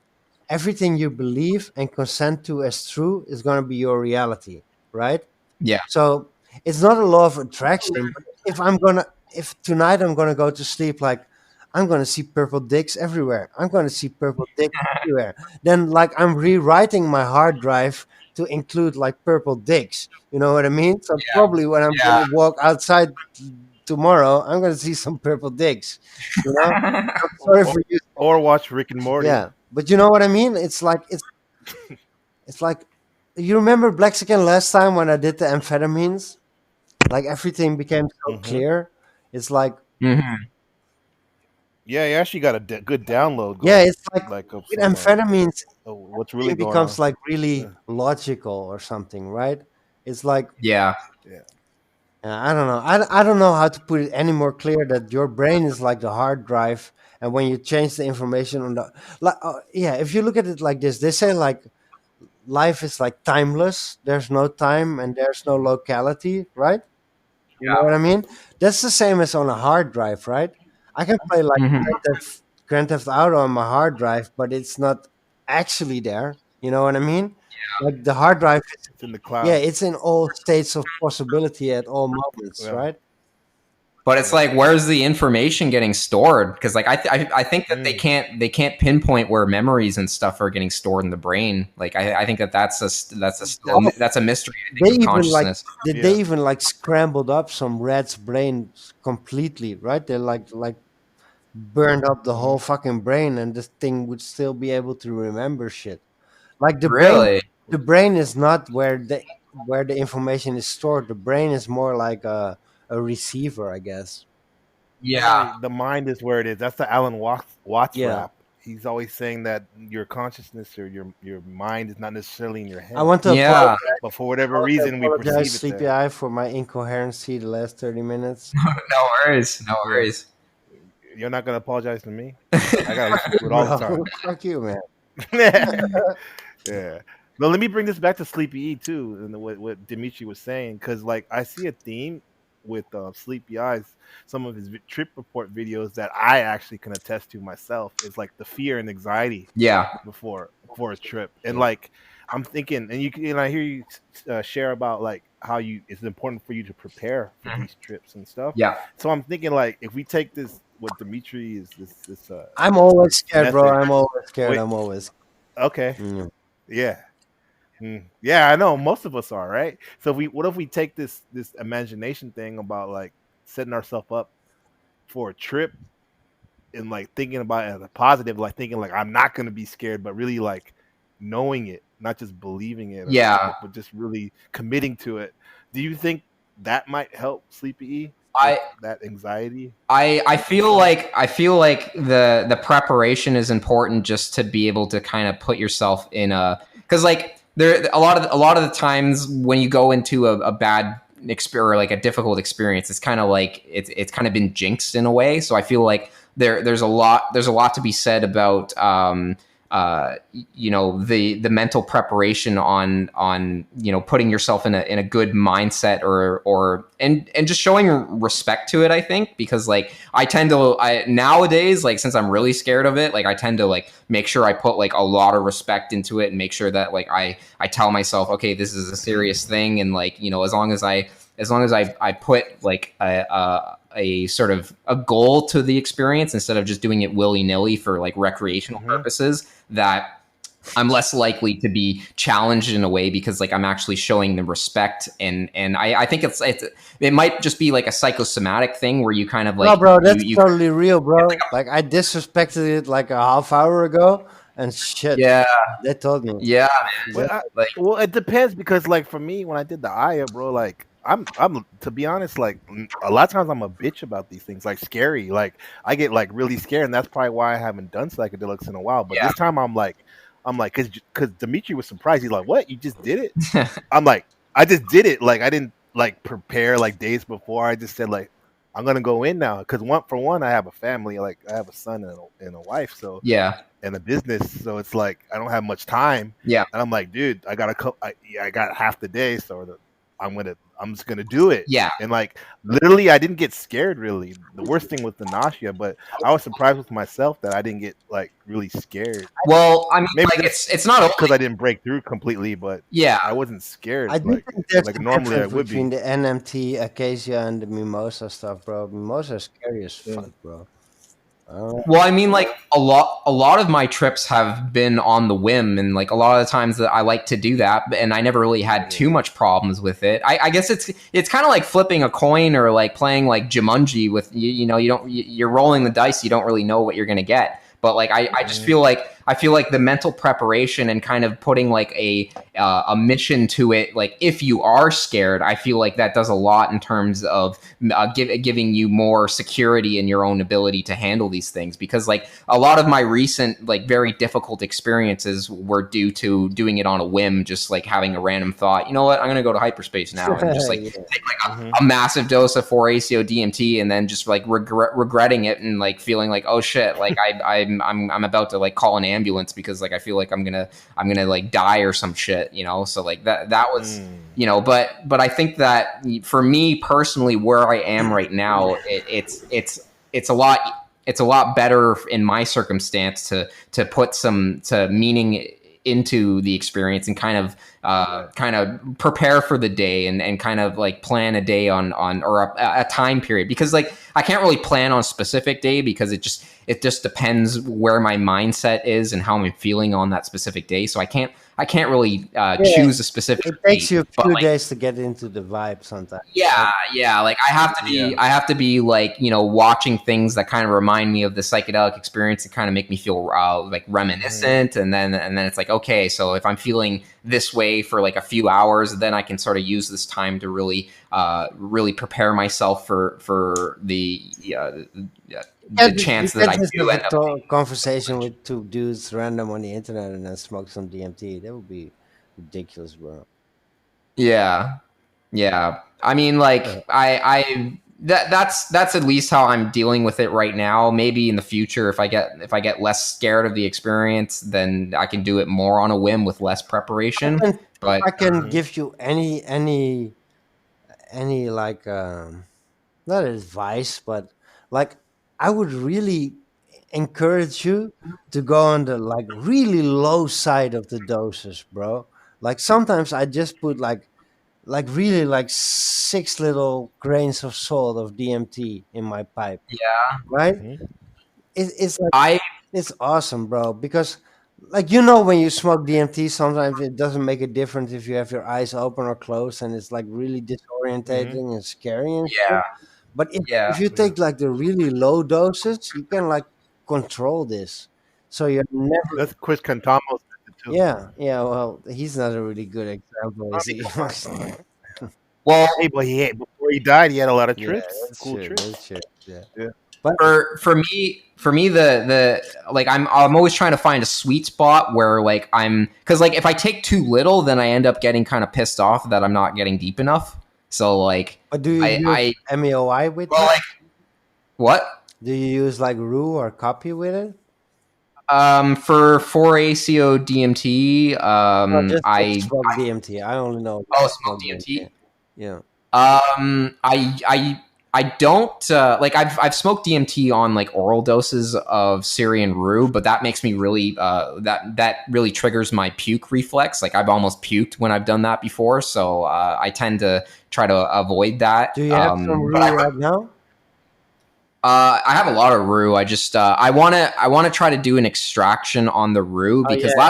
everything you believe and consent to as true is going to be your reality, right? Yeah. So it's not a law of attraction. But if tonight I'm gonna go to sleep, like I'm gonna see purple dicks everywhere. I'm gonna see purple dicks everywhere. Then like I'm rewriting my hard drive to include like purple dicks. You know what I mean? So probably when I'm Yeah. gonna walk outside tomorrow, I'm gonna see some purple dicks. You know? I'm sorry Or, for you. or watch Rick and Morty. Yeah, but you know what I mean? It's like you remember Blaxican last time when I did the amphetamines? Like everything became so Hmm. clear. It's like Hmm. Yeah, you actually got a good download yeah, going, it's like like of with some amphetamines, what's really everything going becomes on. like Yeah. really logical or something, right? It's like Yeah. Yeah. I don't know. I don't know how to put it any more clear that your brain is like the hard drive, and when you change the information on the like, yeah, if you look at it like this, they say like life is like timeless. There's no time and there's no locality, right? You know what I mean? That's the same as on a hard drive, right? I can play like Hmm. Grand Theft Auto on my hard drive, but it's not actually there. You know what I mean? Like the hard drive, It's in the yeah, cloud. it's in all states of possibility at all moments, Yeah. right? But it's Yeah. like, where's the information getting stored? Because like I think that Mm. they can't pinpoint where memories and stuff are getting stored in the brain. Like I think that Oh, that's a mystery. I they think of even like consciousness. did they Yeah. even like scrambled up some rat's brain completely, right? They like burned up the Hmm. whole fucking brain, and this thing would still be able to remember shit. Like Really? the brain is not where the information is stored. The brain is more like a receiver, I guess. Yeah. Yeah, the mind is where it is. That's the Alan Watts Yeah. rap. He's always saying that your consciousness or your mind is not necessarily in your I head, want to Yeah. apologize. but for I whatever want to reason we apologize, perceive it Sleepy there. Eye, for my incoherency the last 30 minutes. No worries. No Yeah, worries. You're not gonna apologize to me. I gotta listen to it all the bro, time. fuck you, man. Yeah. But let me bring this back to Sleepy E too, and what Dimitri was saying, because like I see a theme with Sleepy Eyes. Some of his trip report videos that I actually can attest to myself is like the fear and anxiety Yeah. before a trip, and Yeah. like I'm thinking, and I hear you share about like how it's important for you to prepare for Mhm. these trips and stuff. Yeah. So I'm thinking like if we take this what Dimitri is this I'm always scared, bro. method. I'm always scared. Wait, I'm always. okay, Mm. yeah. Yeah, I know most of us are, right? So what if we take this imagination thing about like setting ourselves up for a trip and like thinking about it as a positive, like thinking like I'm not gonna be scared, but really like knowing it, not just believing it, or Yeah, like, but just really committing to it. Do you think that might help Sleepy E with I that anxiety I and feel stuff? like the preparation is important just to be able to kind of put yourself in a, because like there a lot of the times when you go into a bad experience or like a difficult experience, it's kind of like it's kind of been jinxed in a way. So I feel like there's a lot to be said about you know, the mental preparation on you know, putting yourself in a good mindset, or and just showing respect to it, I think, because like I tend to, nowadays, like since I'm really scared of it, like I tend to like make sure I put like a lot of respect into it and make sure that like I tell myself, okay, this is a serious thing, and like, you know, as long as I put like a sort of a goal to the experience instead of just doing it willy-nilly for like recreational Mm-hmm. purposes, that I'm less likely to be challenged in a way, because like I'm actually showing them respect, and I think it might just be like a psychosomatic thing where you kind of No, like bro, that's you totally real, bro. Like I disrespected it like a half hour ago, and shit, yeah, they told me. yeah, Well, That, like well, it depends because, like, for me, when I did the Aya, bro, like, I'm to be honest, like, a lot of times I'm a bitch about these things, like, scary. Like, I get like really scared, and that's probably why I haven't done psychedelics in a while. But yeah, this time, I'm like, because Dimitri was surprised. He's like, "What? You just did it?" I'm like, "I just did it. Like, I didn't like prepare like days before. I just said like, I'm gonna go in now because one, I have a family, like, I have a son and a wife, so yeah, and a business, so it's like I don't have much time. yeah, And I'm like, dude, I got half the day, so I'm just gonna do it. yeah. And like literally, I didn't get scared really. The worst thing was the nausea, but I was surprised with myself that I didn't get like really scared. Well, I mean, Maybe like just it's not because only, I didn't break through completely, but yeah. I wasn't I scared do think there's like a normally I difference would between be. the NMT, Acacia, and the Mimosa stuff, bro. Mimosa is scary as Yeah. fuck, bro. I don't Well, I mean, like a lot of my trips have been on the whim, and like a lot of the times that I like to do that, and I never really had Yeah. too much problems with it. I guess it's kind of like flipping a coin or like playing like Jumanji with you know, you're rolling the dice, you don't really know what you're gonna get. But like I just Mhm. I feel like the mental preparation and kind of putting like a mission to it, like if you are scared, I feel like that does a lot in terms of giving you more security in your own ability to handle these things, because like a lot of my recent like very difficult experiences were due to doing it on a whim, just like having a random thought, you know what, I'm going to go to hyperspace now, and just like yeah. take like Mhm. a massive dose of 4-ACO DMT, and then just like regretting it and like feeling like, oh shit, like I'm about to like call an ambulance because like I feel like I'm gonna like die or some shit, you know. So like that was, Mm. you know, but I think that for me personally, where I am right now, it's a lot, it's a lot better in my circumstance to put some to meaning into the experience, and Yeah. kind of prepare for the day, and kind of like plan a day on or a time period, because like I can't really plan on a specific day, because it just depends where my mindset is and how I'm feeling on that specific day. So I can't really Yeah, choose a specific it takes date, you a but few like days to get into the vibe sometimes, right? yeah, yeah. Like Yeah. I have to be like, you know, watching things that kind of remind me of the psychedelic experience and kind of make me feel like Mhm. reminiscent. And then it's like, okay, so if I'm feeling this way for like a few hours, then I can sort of use this time to really, really prepare myself for the You chance that can't I just do have a end up. conversation with two dudes random on the internet and then smoke some DMT. That would be ridiculous, bro. Yeah. Yeah, I mean, like I that's at least how I'm dealing with it right now. Maybe in the future, if I get less scared of the experience, then I can do it more on a whim with less preparation. And if But I can Mhm. give you any like not advice, but like I would really encourage you to go on the like really low side of the doses, bro. Like sometimes I just put like like really like 6 little grains of salt of DMT in my pipe, Yeah. right? Mhm. It's like I it's awesome, bro. Because like when you smoke DMT, sometimes it doesn't make a difference if you have your eyes open or closed, and it's like really Mhm. disorientating and scary and shit. yeah. But if Yeah. you Yeah. take like the really low doses, you can like control this. So you're never. That's Chris Cantamos too. Yeah, yeah. Well, he's not a really good example, is he? Well, Hey, but before he died, he had a lot of Yeah, trips. that's Cool true. trips. That's true. Yeah, Yeah. but for me the like I'm always trying to find a sweet spot where like I'm because like if I take too little, then I end up getting kind of pissed off that I'm not getting deep enough. So like do you use I MEOI with well it? like what Do you use like Rue or Copy with it? for 4-ACO DMT No, just I smoke DMT. I only know oh smoke smoke DMT. DMT. Yeah. I don't like I've smoked DMT on like oral doses of Syrian rue, but that makes me really that really triggers my puke reflex. Like I've almost puked when I've done that before, so I tend to try to avoid that. Do you have some But Rue right now? I have a lot of rue. I just I wanna try to do an extraction on the rue Oh because yeah,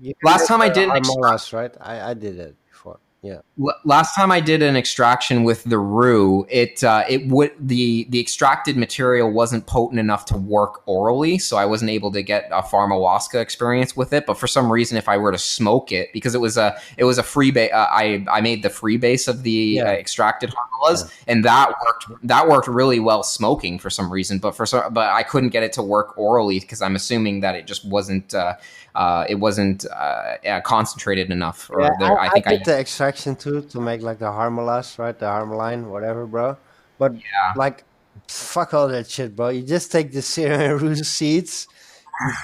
you can last make time I the did an extraction. Harmolas, right? I did it before. Yeah. Last time I did an extraction with the rue, it would the extracted material wasn't potent enough to work orally, so I wasn't able to get a pharmawaska experience with it. But for some reason, if I were to smoke it, because it was a freebase, I made the freebase of the Yeah. extracted Yeah. harmalas, and that worked really well smoking for some reason. But I couldn't get it to work orally because I'm assuming that it just wasn't. It wasn't concentrated enough, Yeah, or there. I I think I did the extraction too to make like the Harmolas, right? The Harmoline, whatever, bro. But like, fuck all that shit, bro. You just take the Syrian Rue seeds.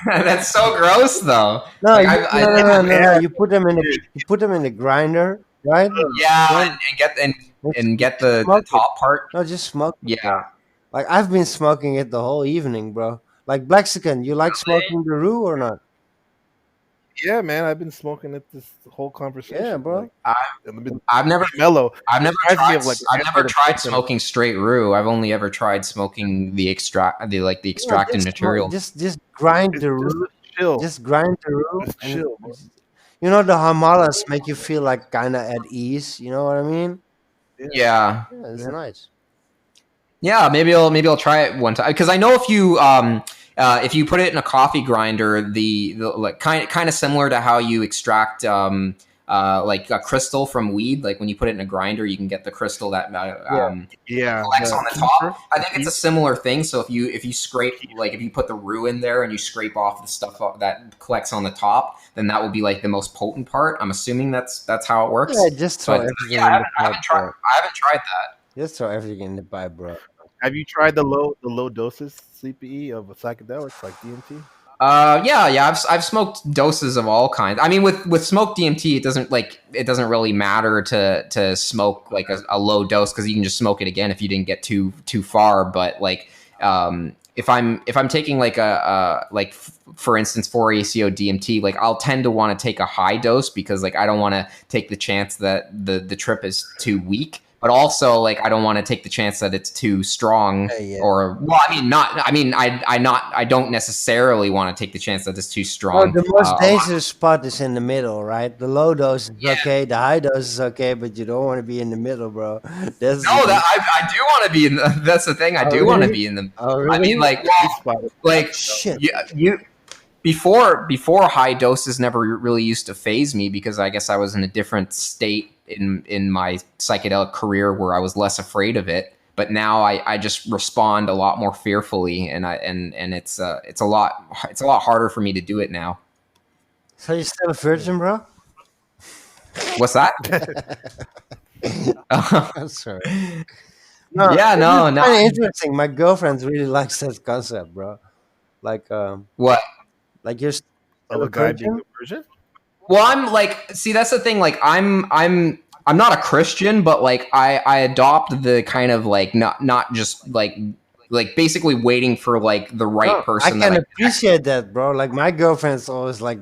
That's so gross, though. No, Like I no. Yeah, dude. You put them in the grinder, right? yeah, Then and get just the smoke it. top part. No, just smoke it, Yeah, bro. Like I've been smoking it the whole evening, bro. Like Blaxican, you like smoking the Rue or not? Yeah, man. I've been smoking it this whole Yeah, conversation. bro. Like, I, I've been I've never, mellow. I've It never reminds me tried, of like I've never tried antidepressant. smoking straight rue. I've only ever tried smoking the No, extracted material. just grind It's the just root. chill. Just grind the root, Just and chill, bro. the Hamalas make you feel like kind of at ease. You know what I mean? Yeah, Yeah, Yeah, it's yeah. nice. yeah. Maybe I'll try it one time because I know if you put it in a coffee grinder, the like kind of similar to how you extract like a crystal from weed. Like when you put it in a grinder, you can get the crystal that Yeah, Yeah, collects the on the keeper. top. I think it's a similar thing. So if you scrape like if you put the rue in there and you scrape off the stuff that collects on the top, then that will be like the most potent part. I'm assuming that's how it yeah. works. Just throw But everything yeah, I in the haven't, I pipe, haven't tried bro. I haven't tried that. Just throw everything in the pipe, bro. Have you tried the low doses CPE of psychedelics like DMT? Yeah. I've smoked doses of all kinds. I mean, with smoked DMT, it doesn't really matter to smoke like a low dose because you can just smoke it again if you didn't get too far. But like, if I'm taking like for instance 4-ACO DMT, like I'll tend to want to take a high dose because like I don't want to take the chance that the trip is too weak. But also, like, I don't want to take the chance that it's too strong, Yeah, yeah. or well, I mean, not. I mean, I don't necessarily want to take the chance that it's too Oh, strong. the most dangerous spot is in the middle, right? The low dose is Yeah. okay, the high dose is okay, but you don't want to be in the middle, bro. That's No, that I do want to be in. That's the thing. I Oh, do want to really? be in the. Oh, I really? mean, like, Sweet spot. like Shit. you before high doses never really used to phase me because I guess I was in a different state in my psychedelic career where I was less afraid of it. But now I just respond a lot more fearfully, and it's a lot harder for me to do it now. So you're still a virgin, bro? What's that? I'm sorry. No, Yeah, no. kind of interesting. My girlfriend really likes that concept, bro. Like, What? like you're still Of a a guy being virgin? a virgin? Well, I'm like, see, that's the thing. Like, I'm not a Christian, but like, I adopt the kind of like not just like basically waiting for like the right No, I person can that appreciate that, bro. Like my girlfriend's always like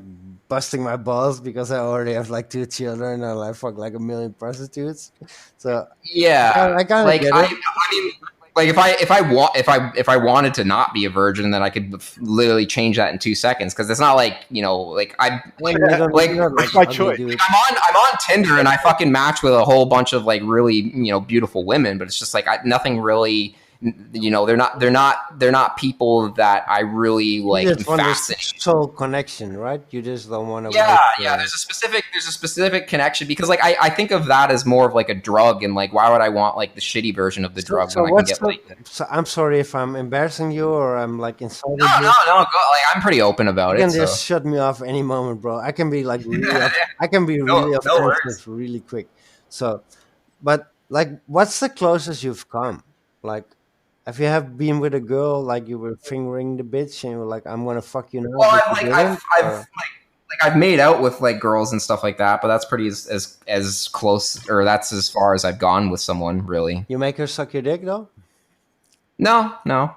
busting my balls because I already have like 2 children and I fuck like a million prostitutes. So Yeah, I kind of like get I it. I mean, like if I wanted to not be a virgin, then I could literally change that in 2 seconds. Because it's not like like I Yeah, you don't, like you're not like That's my ugly, choice. dude. I'm on Tinder and I fucking match with a whole bunch of like really beautiful women, but it's just like nothing really. They're not people that I really You like am just want this fascinated. soul connection, right? You just don't want to Yeah, wait yeah. for. There's a specific connection because like I think of that as more of like a drug, and like why would I want like the shitty version of the So, drug so when I can what's get the? like So I'm sorry if I'm embarrassing you or I'm like no, insulted no, you. no. Go, like I'm pretty open You about it, can so just shut me off any moment, bro. I can be like really, I can be no, really no worries. offensive really quick. So, but like, what's the closest you've come? Like, if you have been with a girl, like you were fingering the bitch and you were like, "I'm gonna fuck you now," Well, but I've you like didn't, or I've made out with like girls and stuff like that, but that's pretty as close, or that's as far as I've gone with someone really. you make her suck your dick though. No, no.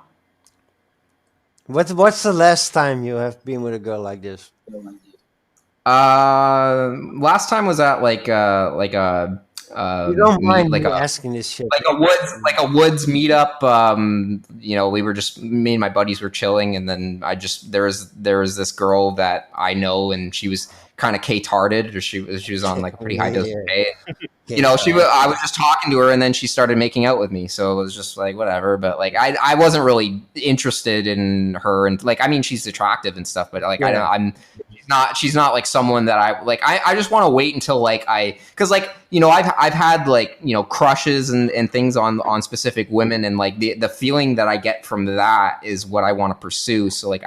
What's the last time you have been with a girl like this? Last time was at like a You don't meet mind like me a asking this shit, like a woods like a woods meetup. We were just me and my buddies were chilling, and then there was this girl that I know, and she was kind of K-tarded, or she was on like a pretty high dose of yeah, K. okay. I was just talking to her, and then she started making out with me, so it was just like whatever. But like I wasn't really interested in her, and like I mean she's attractive and stuff, but like I Yeah. don't I'm she's not like someone that I just want to wait until like because like I've had like crushes and things on specific women, and like the feeling that I get from that is what I want to pursue. So like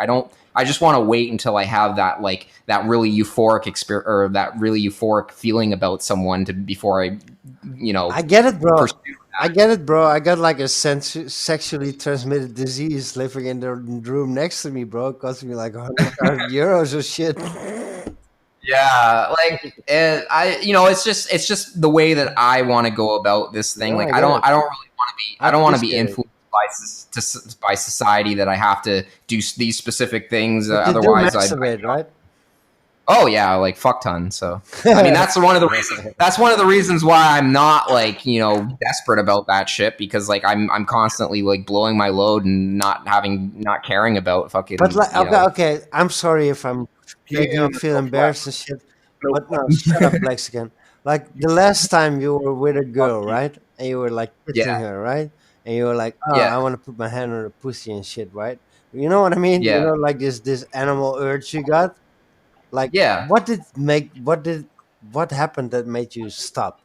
I just want to wait until I have that like that really euphoric experience, or that really euphoric feeling about someone before I I get it, bro. pursue. I get it, bro. I got like a sexually transmitted disease living in the room next to me, bro. It cost me like 100,000 euros or shit. Yeah, like it's just the way that I want to go about this thing. No, Like I get it. I don't really want to be I I don't want to be appreciate it. influenced by society, that I have to do these specific things. But you do Otherwise, masturbate, right? oh yeah, like fuck ton. So I mean, that's one of the reasons. That's one of the reasons why I'm not like desperate about that shit, because like I'm constantly like blowing my load and not caring about But fucking like, okay, okay. I'm sorry if I'm Peeing making you on the feel snow flat. embarrassed and shit. No, But no, shut up, Mexican. Like the last time you were with a fuck girl, you. right? And you were like kissing yeah, her, right? And you were like, "Oh, yeah, I want to put my hand on her pussy and shit," right? You know what I mean? You yeah, know, like this animal urge you got. Like, yeah. what happened that made you stop?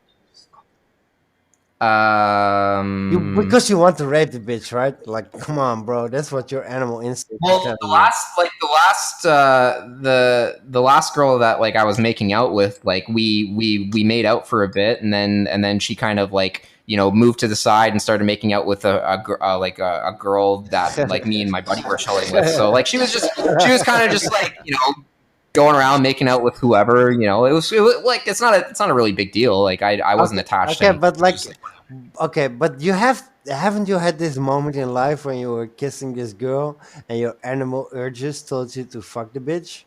You Um. because you want to rape the bitch, right? Like, come on, bro. That's what your animal instinct is Well, telling you. the last girl that like I was making out with, like we made out for a bit, and then she kind of like moved to the side and started making out with a girl that like me and my buddy were chilling with. So like she was kind of just like going around making out with whoever. It was like it's not a really big deal. Like I wasn't Okay, attached to okay, anything. but like, Just like, okay, but haven't you had this moment in life when you were kissing this girl and your animal urges told you to fuck the bitch?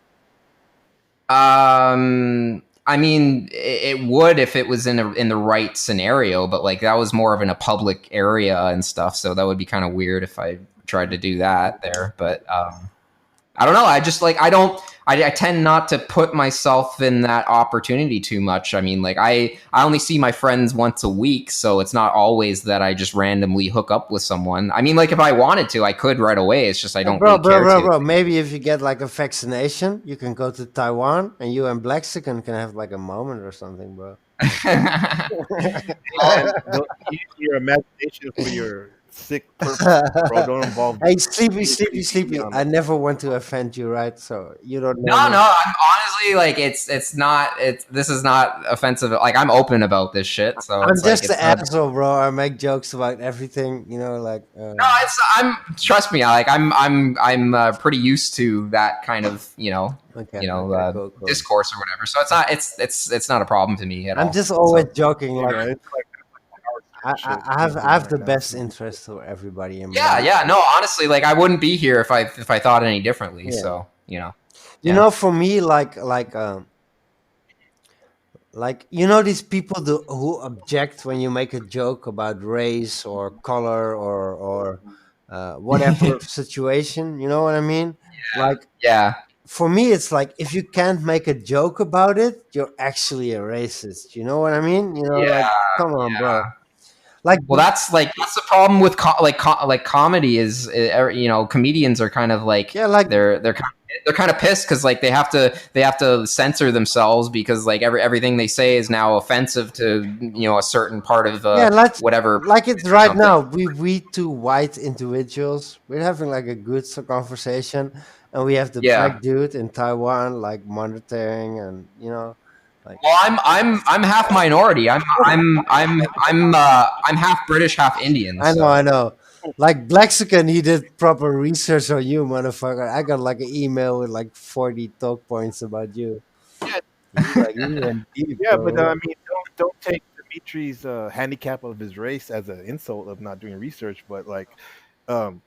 I mean, it would if it was in the right scenario, but like that was more of in a public area and stuff, so that would be kind of weird if I tried to do that there. But I don't know. I just like I don't. I tend not to put myself in that opportunity too much. I mean, like I only see my friends once a week, so it's not always that I just randomly hook up with someone. I mean, like if I wanted to, I could right away. It's just I don't Bro, really bro, care bro, to. bro. Maybe if you get like a vaccination, you can go to Taiwan and you and Blaxican can have like a moment or something, bro. Man, don't use your imagination for your sick purpose, bro. Don't involve Hey, sleepy, sleepy, creepy sleepy. I never want to offend you, right? So you don't know No, me. no. I'm honestly like this is not offensive. Like I'm open about this shit, so I'm it's like just it's the not. asshole, bro. I make jokes about everything, you know, like. No, I'm trust me. Like I'm pretty used to that kind of Okay, okay, cool, cool. discourse or whatever. So it's not a problem to me at I'm all. just always So joking, You like know, it's like our shit I going have right the now. best interest for everybody in yeah, mind. yeah. No, honestly, like I wouldn't be here if I thought any differently. Yeah. So You Yeah. know, for me, like you know these people who object when you make a joke about race or color or whatever situation. You know what I mean? Like Yeah. for me, it's like if you can't make a joke about it, you're actually a racist. You know what I mean? You know, like Yeah. come on, bro. Like Well, that's the problem with like comedy is comedians are kind of like yeah, like they're kind of pissed because like they have to censor themselves because like everything they say is now offensive to a certain part of yeah, whatever like it's or right something. now. We two white individuals, we're having like a good conversation, and we have the Yeah. black dude in Taiwan like monitoring, and like Well, I'm half minority. I'm half British, half Indian. I So know. Like Blaxican, he did proper research on you, motherfucker. I got like an email with like 40 talk points about you. Yeah, He went deep, yeah, but bro. I mean, don't take Dimitri's handicap of his race as an insult of not doing research. But like, um,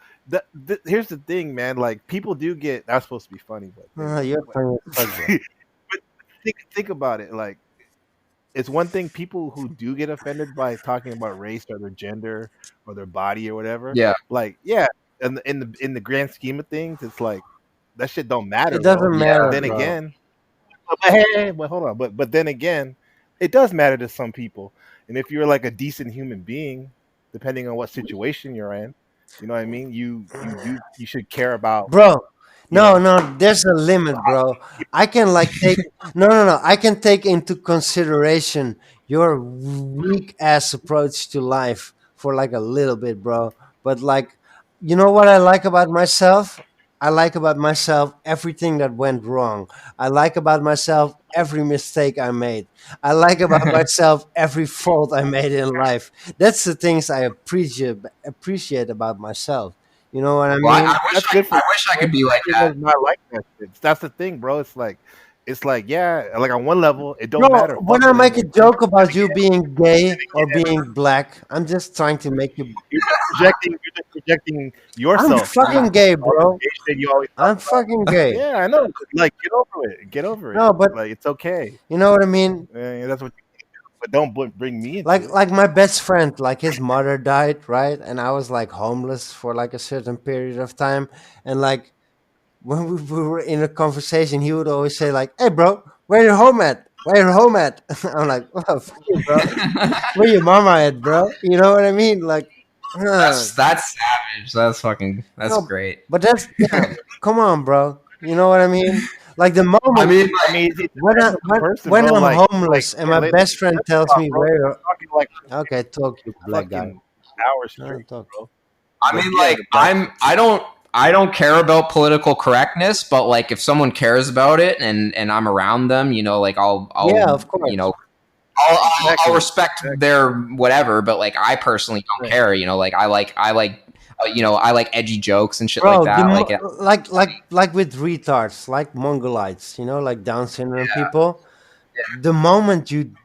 here's the thing, man. Like, people do get. That's supposed to be funny, but anyway. You're funny as fuck, bro. But think about it. Like, it's one thing people who do get offended by talking about race or their gender or their body or whatever. yeah. Like, yeah, in the grand scheme of things, it's like that shit don't matter It though. doesn't Yeah. But matter, then bro. again, but hold on. But then again, it does matter to some people. And if you're like a decent human being, depending on what situation you're in, you know what I mean. You should care about Bro, you no, know. no, there's a limit, bro. I can like take no. I can take into consideration your weak ass approach to life for like a little bit, bro. But like, you know what I like about myself? I like about myself everything that went wrong. I like about myself every mistake I made. I like about myself every fault I made in life. That's the things I appreciate about myself. You know what I Well, mean? That's good for I you, wish I bro, could be but like that. everyone's not like that shit. That's the thing, bro. It's like yeah, like on one level, it don't Bro, matter. when Fuck I them. make a But then joke about you being gay or being black, I'm just trying to make you. you're just projecting I'm yourself, fucking gay, all this bro. gay shit you always talk I'm about. fucking gay. Yeah, I know. Like, get over it. Get over it. No, but Like, it's okay. you know what I mean? That's what. But don't bring me into Like, it. like my best friend, like his mother died, right? And I was like homeless for like a certain period of time. And like when we were in a conversation, he would always say like, "Hey, bro, where your home at? Where your home at?" I'm like, "Oh, fuck you, bro. Where your mama at, bro?" You know what I mean? Like, huh. That's savage. That's No, great. but that's yeah. Come on, bro. You know what I mean? Like the I moment mean, I like, mean, it depends on the person, when bro. I'm Like homeless and yeah, my best friend let's tells talk, me bro. where We're talking like okay, talk you black guy. fucking hours straight, Talk. bro. I But mean, yeah, like I don't care about political correctness, but like if someone cares about it and I'm around them, like Yeah, I'll of course. I'll exactly, respect exactly. their whatever, but like I personally don't Right. care. Like I like edgy jokes and shit like Bro, that. Like like with retards, like Mongolites, like Down syndrome people. The moment you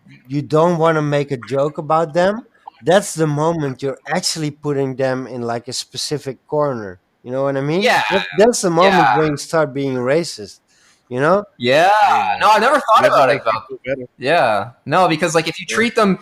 don't want to make a joke about them, that's the moment you're actually putting them in like a specific corner. You know what I mean? yeah, That's the moment yeah, when you start being racist. You know? yeah. Hey, No, man, I never thought whatever about it makes you about. feel better. Yeah, no, because like Yeah. if you treat them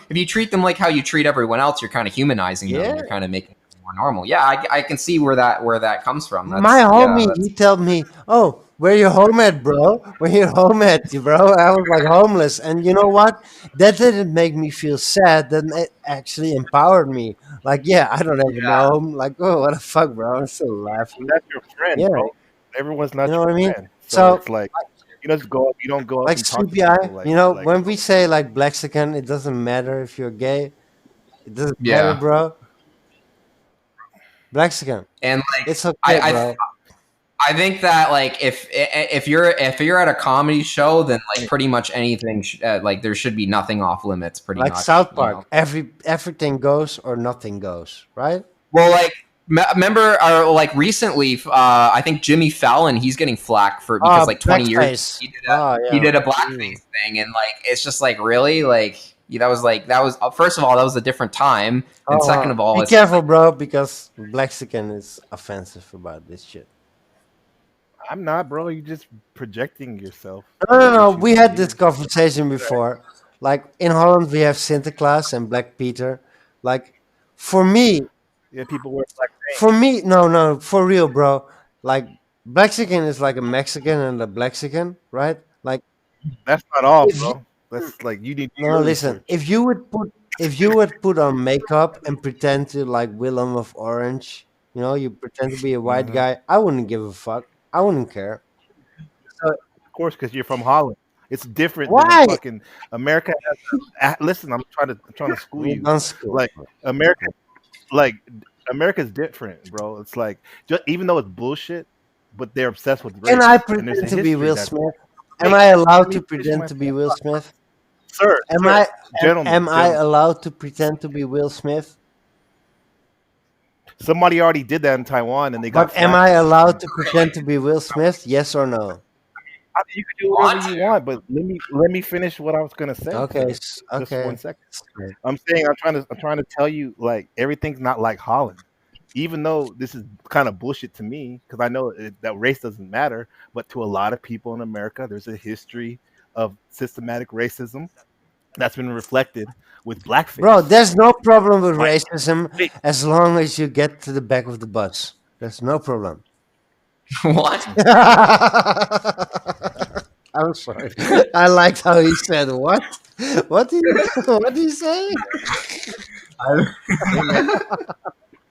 like how you treat everyone else, you're kind of humanizing them. Yeah. You're kind of making them more normal. Yeah, I can see where that comes from. My That's yeah, homie, he that's told me, "Oh, where you home at, bro? Where you home at, bro?" I was like homeless, and you know what? That didn't make me feel sad. It actually empowered me. Like, yeah, I don't have no yeah, home. Like, oh, what the fuck, bro? I'm still laughing. That's your friend, Yeah, bro. Everyone's you not know your what I mean. friend, so So, it's like you don't go up like and talk to Sleepy Eye, people like when we say like Blaxican, it doesn't matter if you're gay. It doesn't matter, yeah. bro. Blaxican, And like it's okay, I bro. I think that like if you're at a comedy show, then like pretty much anything like there should be nothing off limits. Pretty Like much, South Park, everything goes or nothing goes, right? Well, like remember, like recently, I think Jimmy Fallon, he's getting flack for because like 20 years Blackface. he did a Oh he yeah. did a Mm. blackface thing, and like it's just like really like that was first of all that was a different time, and second of all Be it's just careful, bro, because Blaxican is offensive about this shit. I'm not, bro. You're just projecting yourself No, no, what you no. choose We to had this believe. conversation before. Like in Holland, we have Sinterklaas and Black Peter. Like for me, Yeah, people wear black paint. no, no, for real, bro. Like Mexican is like a Mexican and a Blaxican, right? Like That's not all, if you bro. That's like you need to do no, your listen, research. if you would put on makeup and pretend to like Willem of Orange, you pretend to be a white Hmm. guy, I wouldn't give a fuck. I wouldn't care. So Of course, because you're from Holland. It's different than a why? fucking America. Listen, I'm trying to school We you. done school. Like America, like America's different, bro. It's like just even though it's bullshit, but they're obsessed with Can I race, and there's a pretend to be history Will that. Smith? Am Wait, I let allowed me to finish pretend my to be Will thought, Smith? sir, Am sir, I am gentlemen, I gentlemen. allowed to pretend to be Will Smith? Somebody already did that in Taiwan, and they got But am flack I for it. allowed to pretend to be Will Smith? Yes or no? You can do whatever Want you to? want, but let me finish what I was gonna say, Okay, sir. Just okay. 1 second. I'm trying to tell you like everything's not like Holland. Even though this is kind of bullshit to me, because I know that race doesn't matter, but to a lot of people in America, there's a history of systematic racism that's been reflected with Bro, blackface. there's no problem with Like, racism wait, as long as you get to the back of the bus. There's no problem. What? I'm sorry. I liked how he said what? What did he say? hey man,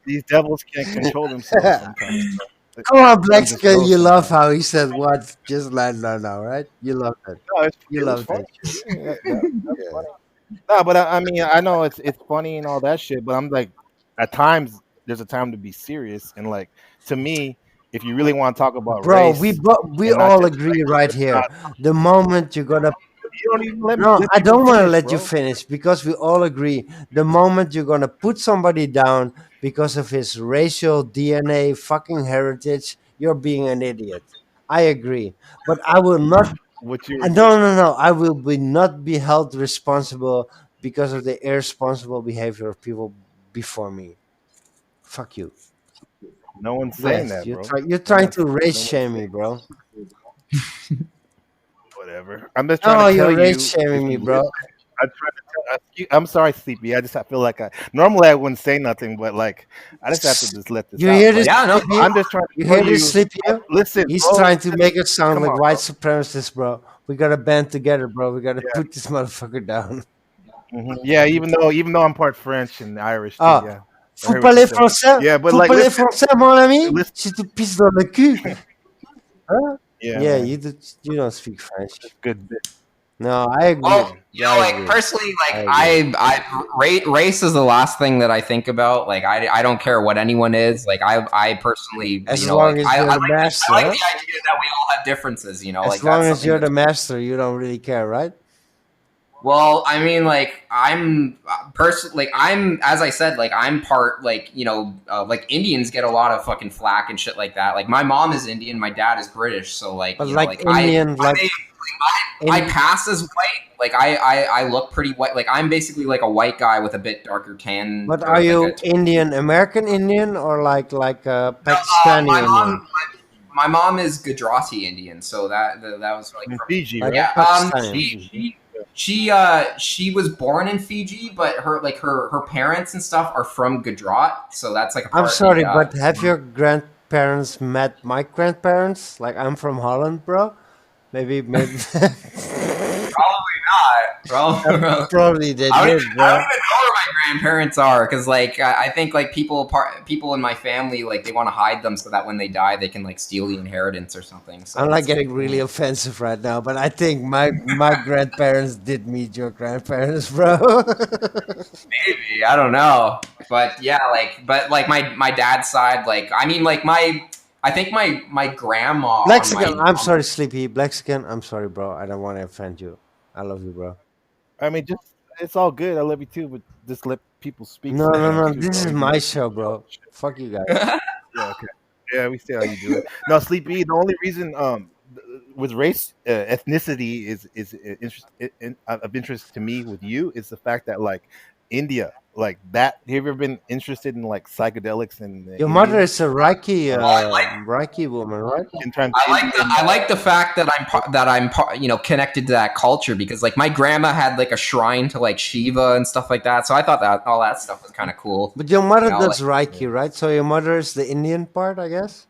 these devils can't control themselves sometimes. Bro. Come on, Let them just Blackskin, go you love sometimes. how he said what? Just let no, no, right? You love that. No, You it was love funny. that shit. Yeah, that's Yeah. funny. No, but I mean, I know it's funny and all that shit, but I'm like, at times there's a time to be serious, and like to me, if you really want to talk about Bro, race we and not all just agree like right just not, here. The moment you're gonna you don't even No, let I people don't want to finish, let you bro. finish because we all agree. The moment you're going to put somebody down because of his racial DNA, fucking heritage, you're being an idiot. I agree. But I will not, What you were no, no, no. I will be not be held responsible because of the irresponsible behavior of people before me. Fuck you. no one's saying Yes, that, bro. you're No trying one's to race no one's shame me, saying bro. whatever. I'm just trying to No, you're tell race you shaming if me, you bro. listen. I'm sorry, Sleepy. I feel like I normally I wouldn't say nothing, but like I just have to just let this You out. hear this, Like Yeah, no. Sleepy? I'm just trying You to tell hear this, you. Sleepy? Listen, He's bro. trying to make it sound Come like on, white bro. supremacists, bro. We gotta band together, bro. We gotta Yeah, put this motherfucker down. yeah. Even though I'm part French and Irish too. Ah, Yeah, I vous heard what you parlez said. français? Yeah, but Vous like, parlez listen, français, mon ami? listen. Je te pisse dans le cul. Huh? Yeah, Yeah, man, you don't speak French. it's good. No, I agree. Well, Yeah, Yeah, I like agree. personally, I like agree. race is the last thing that I think about. Like I don't care what anyone is. Like I personally, As long as you're the I master, like huh? the idea that we all have differences. As Like long that's as something you're that's the master, you don't really care, right? well. I mean, like I'm like I'm as I said, like I'm part like like Indians get a lot of fucking flack and shit like that. Like my mom is Indian, my dad is British, so like But like like Indian, I like may I in, pass as white. Like I look pretty white. Like I'm basically like a white guy with a bit darker tan but are or like a. you Indian, American Indian, or like No, Pakistani Indian? my mom is Gujarati Indian, so that was like in from Fiji, Like right? yeah. Pakistani. Fiji. She was born in Fiji, but her parents and stuff are from Gujarat, so that's like a I'm part. sorry, but have your grandparents met my grandparents? Like I'm from Holland, bro. Maybe. Probably not. Probably. Probably they I don't even did, I don't bro. even know where my grandparents are because like I think like people in my family like they want to hide them so that when they die they can like steal the inheritance or something. I'm So not it's getting really offensive right now, but I think my grandparents did meet your grandparents, bro. maybe I don't know, but yeah, like my dad's side like I mean like I think my grandma on Blaxican, my I'm sorry, Sleepy. Blaxican, I'm sorry, bro. I don't want to offend you. I love you, bro. I mean, just it's all good. I love you too, but just let people speak No, no, sometimes no. too, This bro. is You be my making show, all bro. this shit. Fuck you guys. Yeah, okay. Yeah, we see how you do it. No, Sleepy. The only reason with race ethnicity is of interest to me with you is the fact that like India. like that. Have you ever been interested in like psychedelics and Your mother Indian is a Reiki, I like Reiki woman, right? in terms I of like the Indian? I like the fact that connected to that culture because like my grandma had like a shrine to like Shiva and stuff like that. So I thought that all that stuff was kind of cool. But your mother Like, does Reiki, right? So your mother is the Indian part, I guess.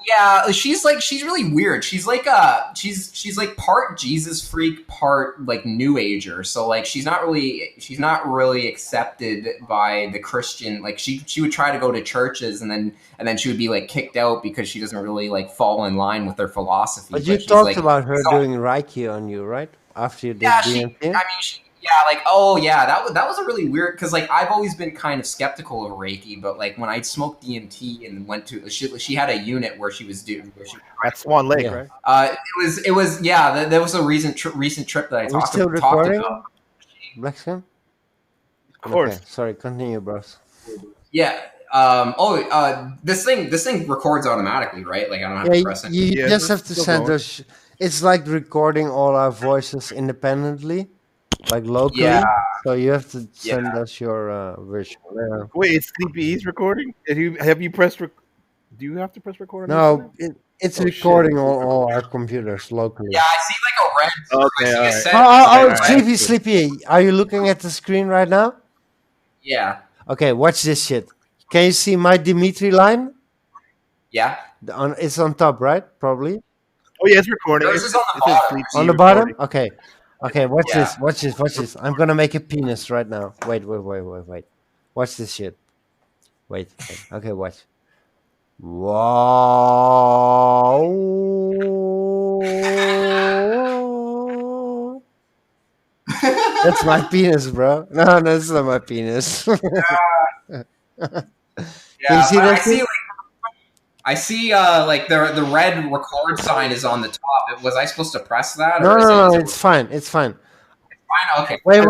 yeah, she's really weird. She's like she's like part Jesus freak, part like New Ager. So like she's not really accepted by the Christian. Like she would try to go to churches and then she would be like kicked out because she doesn't really like fall in line with their philosophy. But you she's talked like about her so- doing Reiki on you, right? After you did yeah, DMT. that was a really weird because like I've always been kind of skeptical of Reiki, but like when I smoked DMT and went to she had a unit where she was doing At Swan Lake, Yeah. right? it was yeah. There was a recent trip that I Are we talked still talked recording? about. Blackskin? Of course. Okay, sorry, continue, bros. Yeah. This thing records automatically, right? Like I don't have Yeah, to press you anything. Yeah, just it's have to still send going. us. It's like recording all our voices independently, like locally. Yeah. So you have to Yeah. send us your version. Yeah. Wait, it's Sleepy E's recording? Have you pressed? Do you have to press record on this No, one? it's Oh, shit. recording on all our computers locally. Yeah, I see like a red. Okay, I see all a right. set- Oh, Alright. Sleepy, Sleepy. Are you looking at the screen right now? Yeah. Okay, watch this shit. Can you see my Dimitri line? Yeah. It's on top, right? Probably. Oh yeah, it's recording. Yours It's, is on the it says bottom. Sleepy On the recording. bottom? Okay. Okay, watch Yeah. this. Watch this. Watch this. I'm gonna make a penis right now. Wait. Watch this shit. Wait. Okay, watch. Wow. That's my penis, bro. No, that's not my penis. Can Yeah. you see that? I see like the red record sign is on the top. Was I supposed to press that? No, or is no, it no. It's fine. It's fine. fine? Okay. Wait.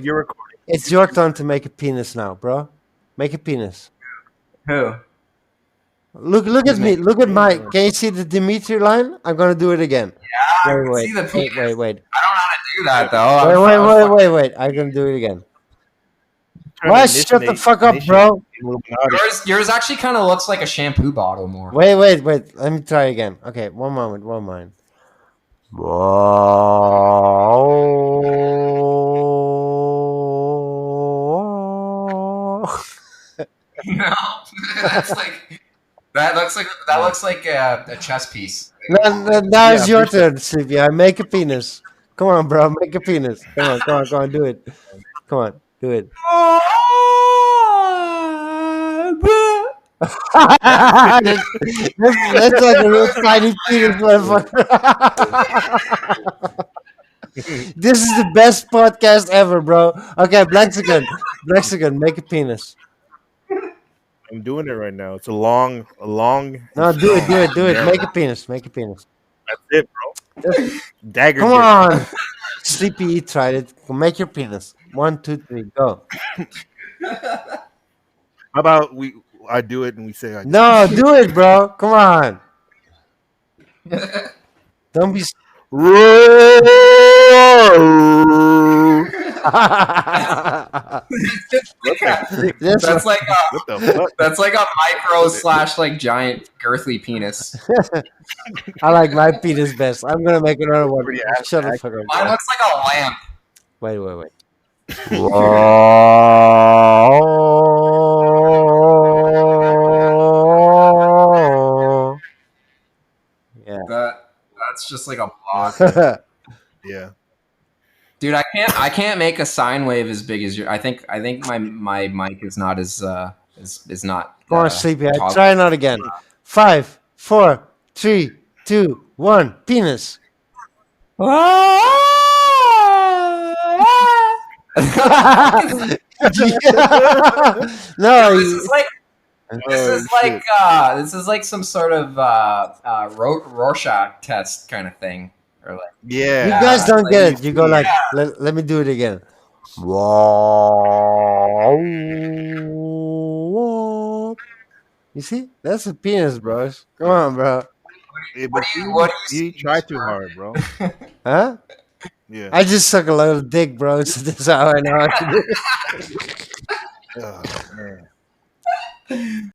You're recording. It's your turn to make a penis now, bro. Make a penis. Who? Look at me. Look at my. Can you see the Dimitri line? I'm gonna do it again. I can Wait. see the penis. Wait. I don't know how to do that though. Wait. I'm gonna do it again. Why? Shut the fuck up, bro. Yours actually kind of looks like a shampoo bottle more. Wait. Let me try again. Okay, one moment. No, that's like that looks like a chess piece. Now it's your turn, Sylvia. Make a penis. Come on, bro. Make a penis. Come on. Do it. Come on. Do it. that's like a real tiny penis, motherfucker. This is the best podcast ever, bro. Okay, Blaxican, make a penis. I'm doing it right now. It's a long. No, do it. Make a penis. That's it, bro. Dagger. Come dick. on. Sleepy E tried it. Make your penis. 1, 2, 3, go. How about I do it and we say I do No, do it, bro. Come on. Don't be. That's like What the fuck? that's like a micro / like giant girthy penis. I like my penis best. I'm gonna make another one. Pretty Shut the fuck up. Mine looks like a lamp. Wait. Yeah. That's just like a block. Yeah. Dude, I can't make a sine wave as big as your. I think my mic is not as is not. Go on, Sleepy. tall. Try it out again. 5, 4, 3, 2, 1. Penis. No, This is like Oh, this is like some sort of Rorschach test kind of thing, or like Yeah. you guys don't like get you it. You go like, let me do it again. You see? That's a penis, bros. Come on, bro. Yeah, but what do you you try too hard, bro. Huh? Yeah. I just suck a lot of dick, bro. So that's how I know how to do it. Oh man.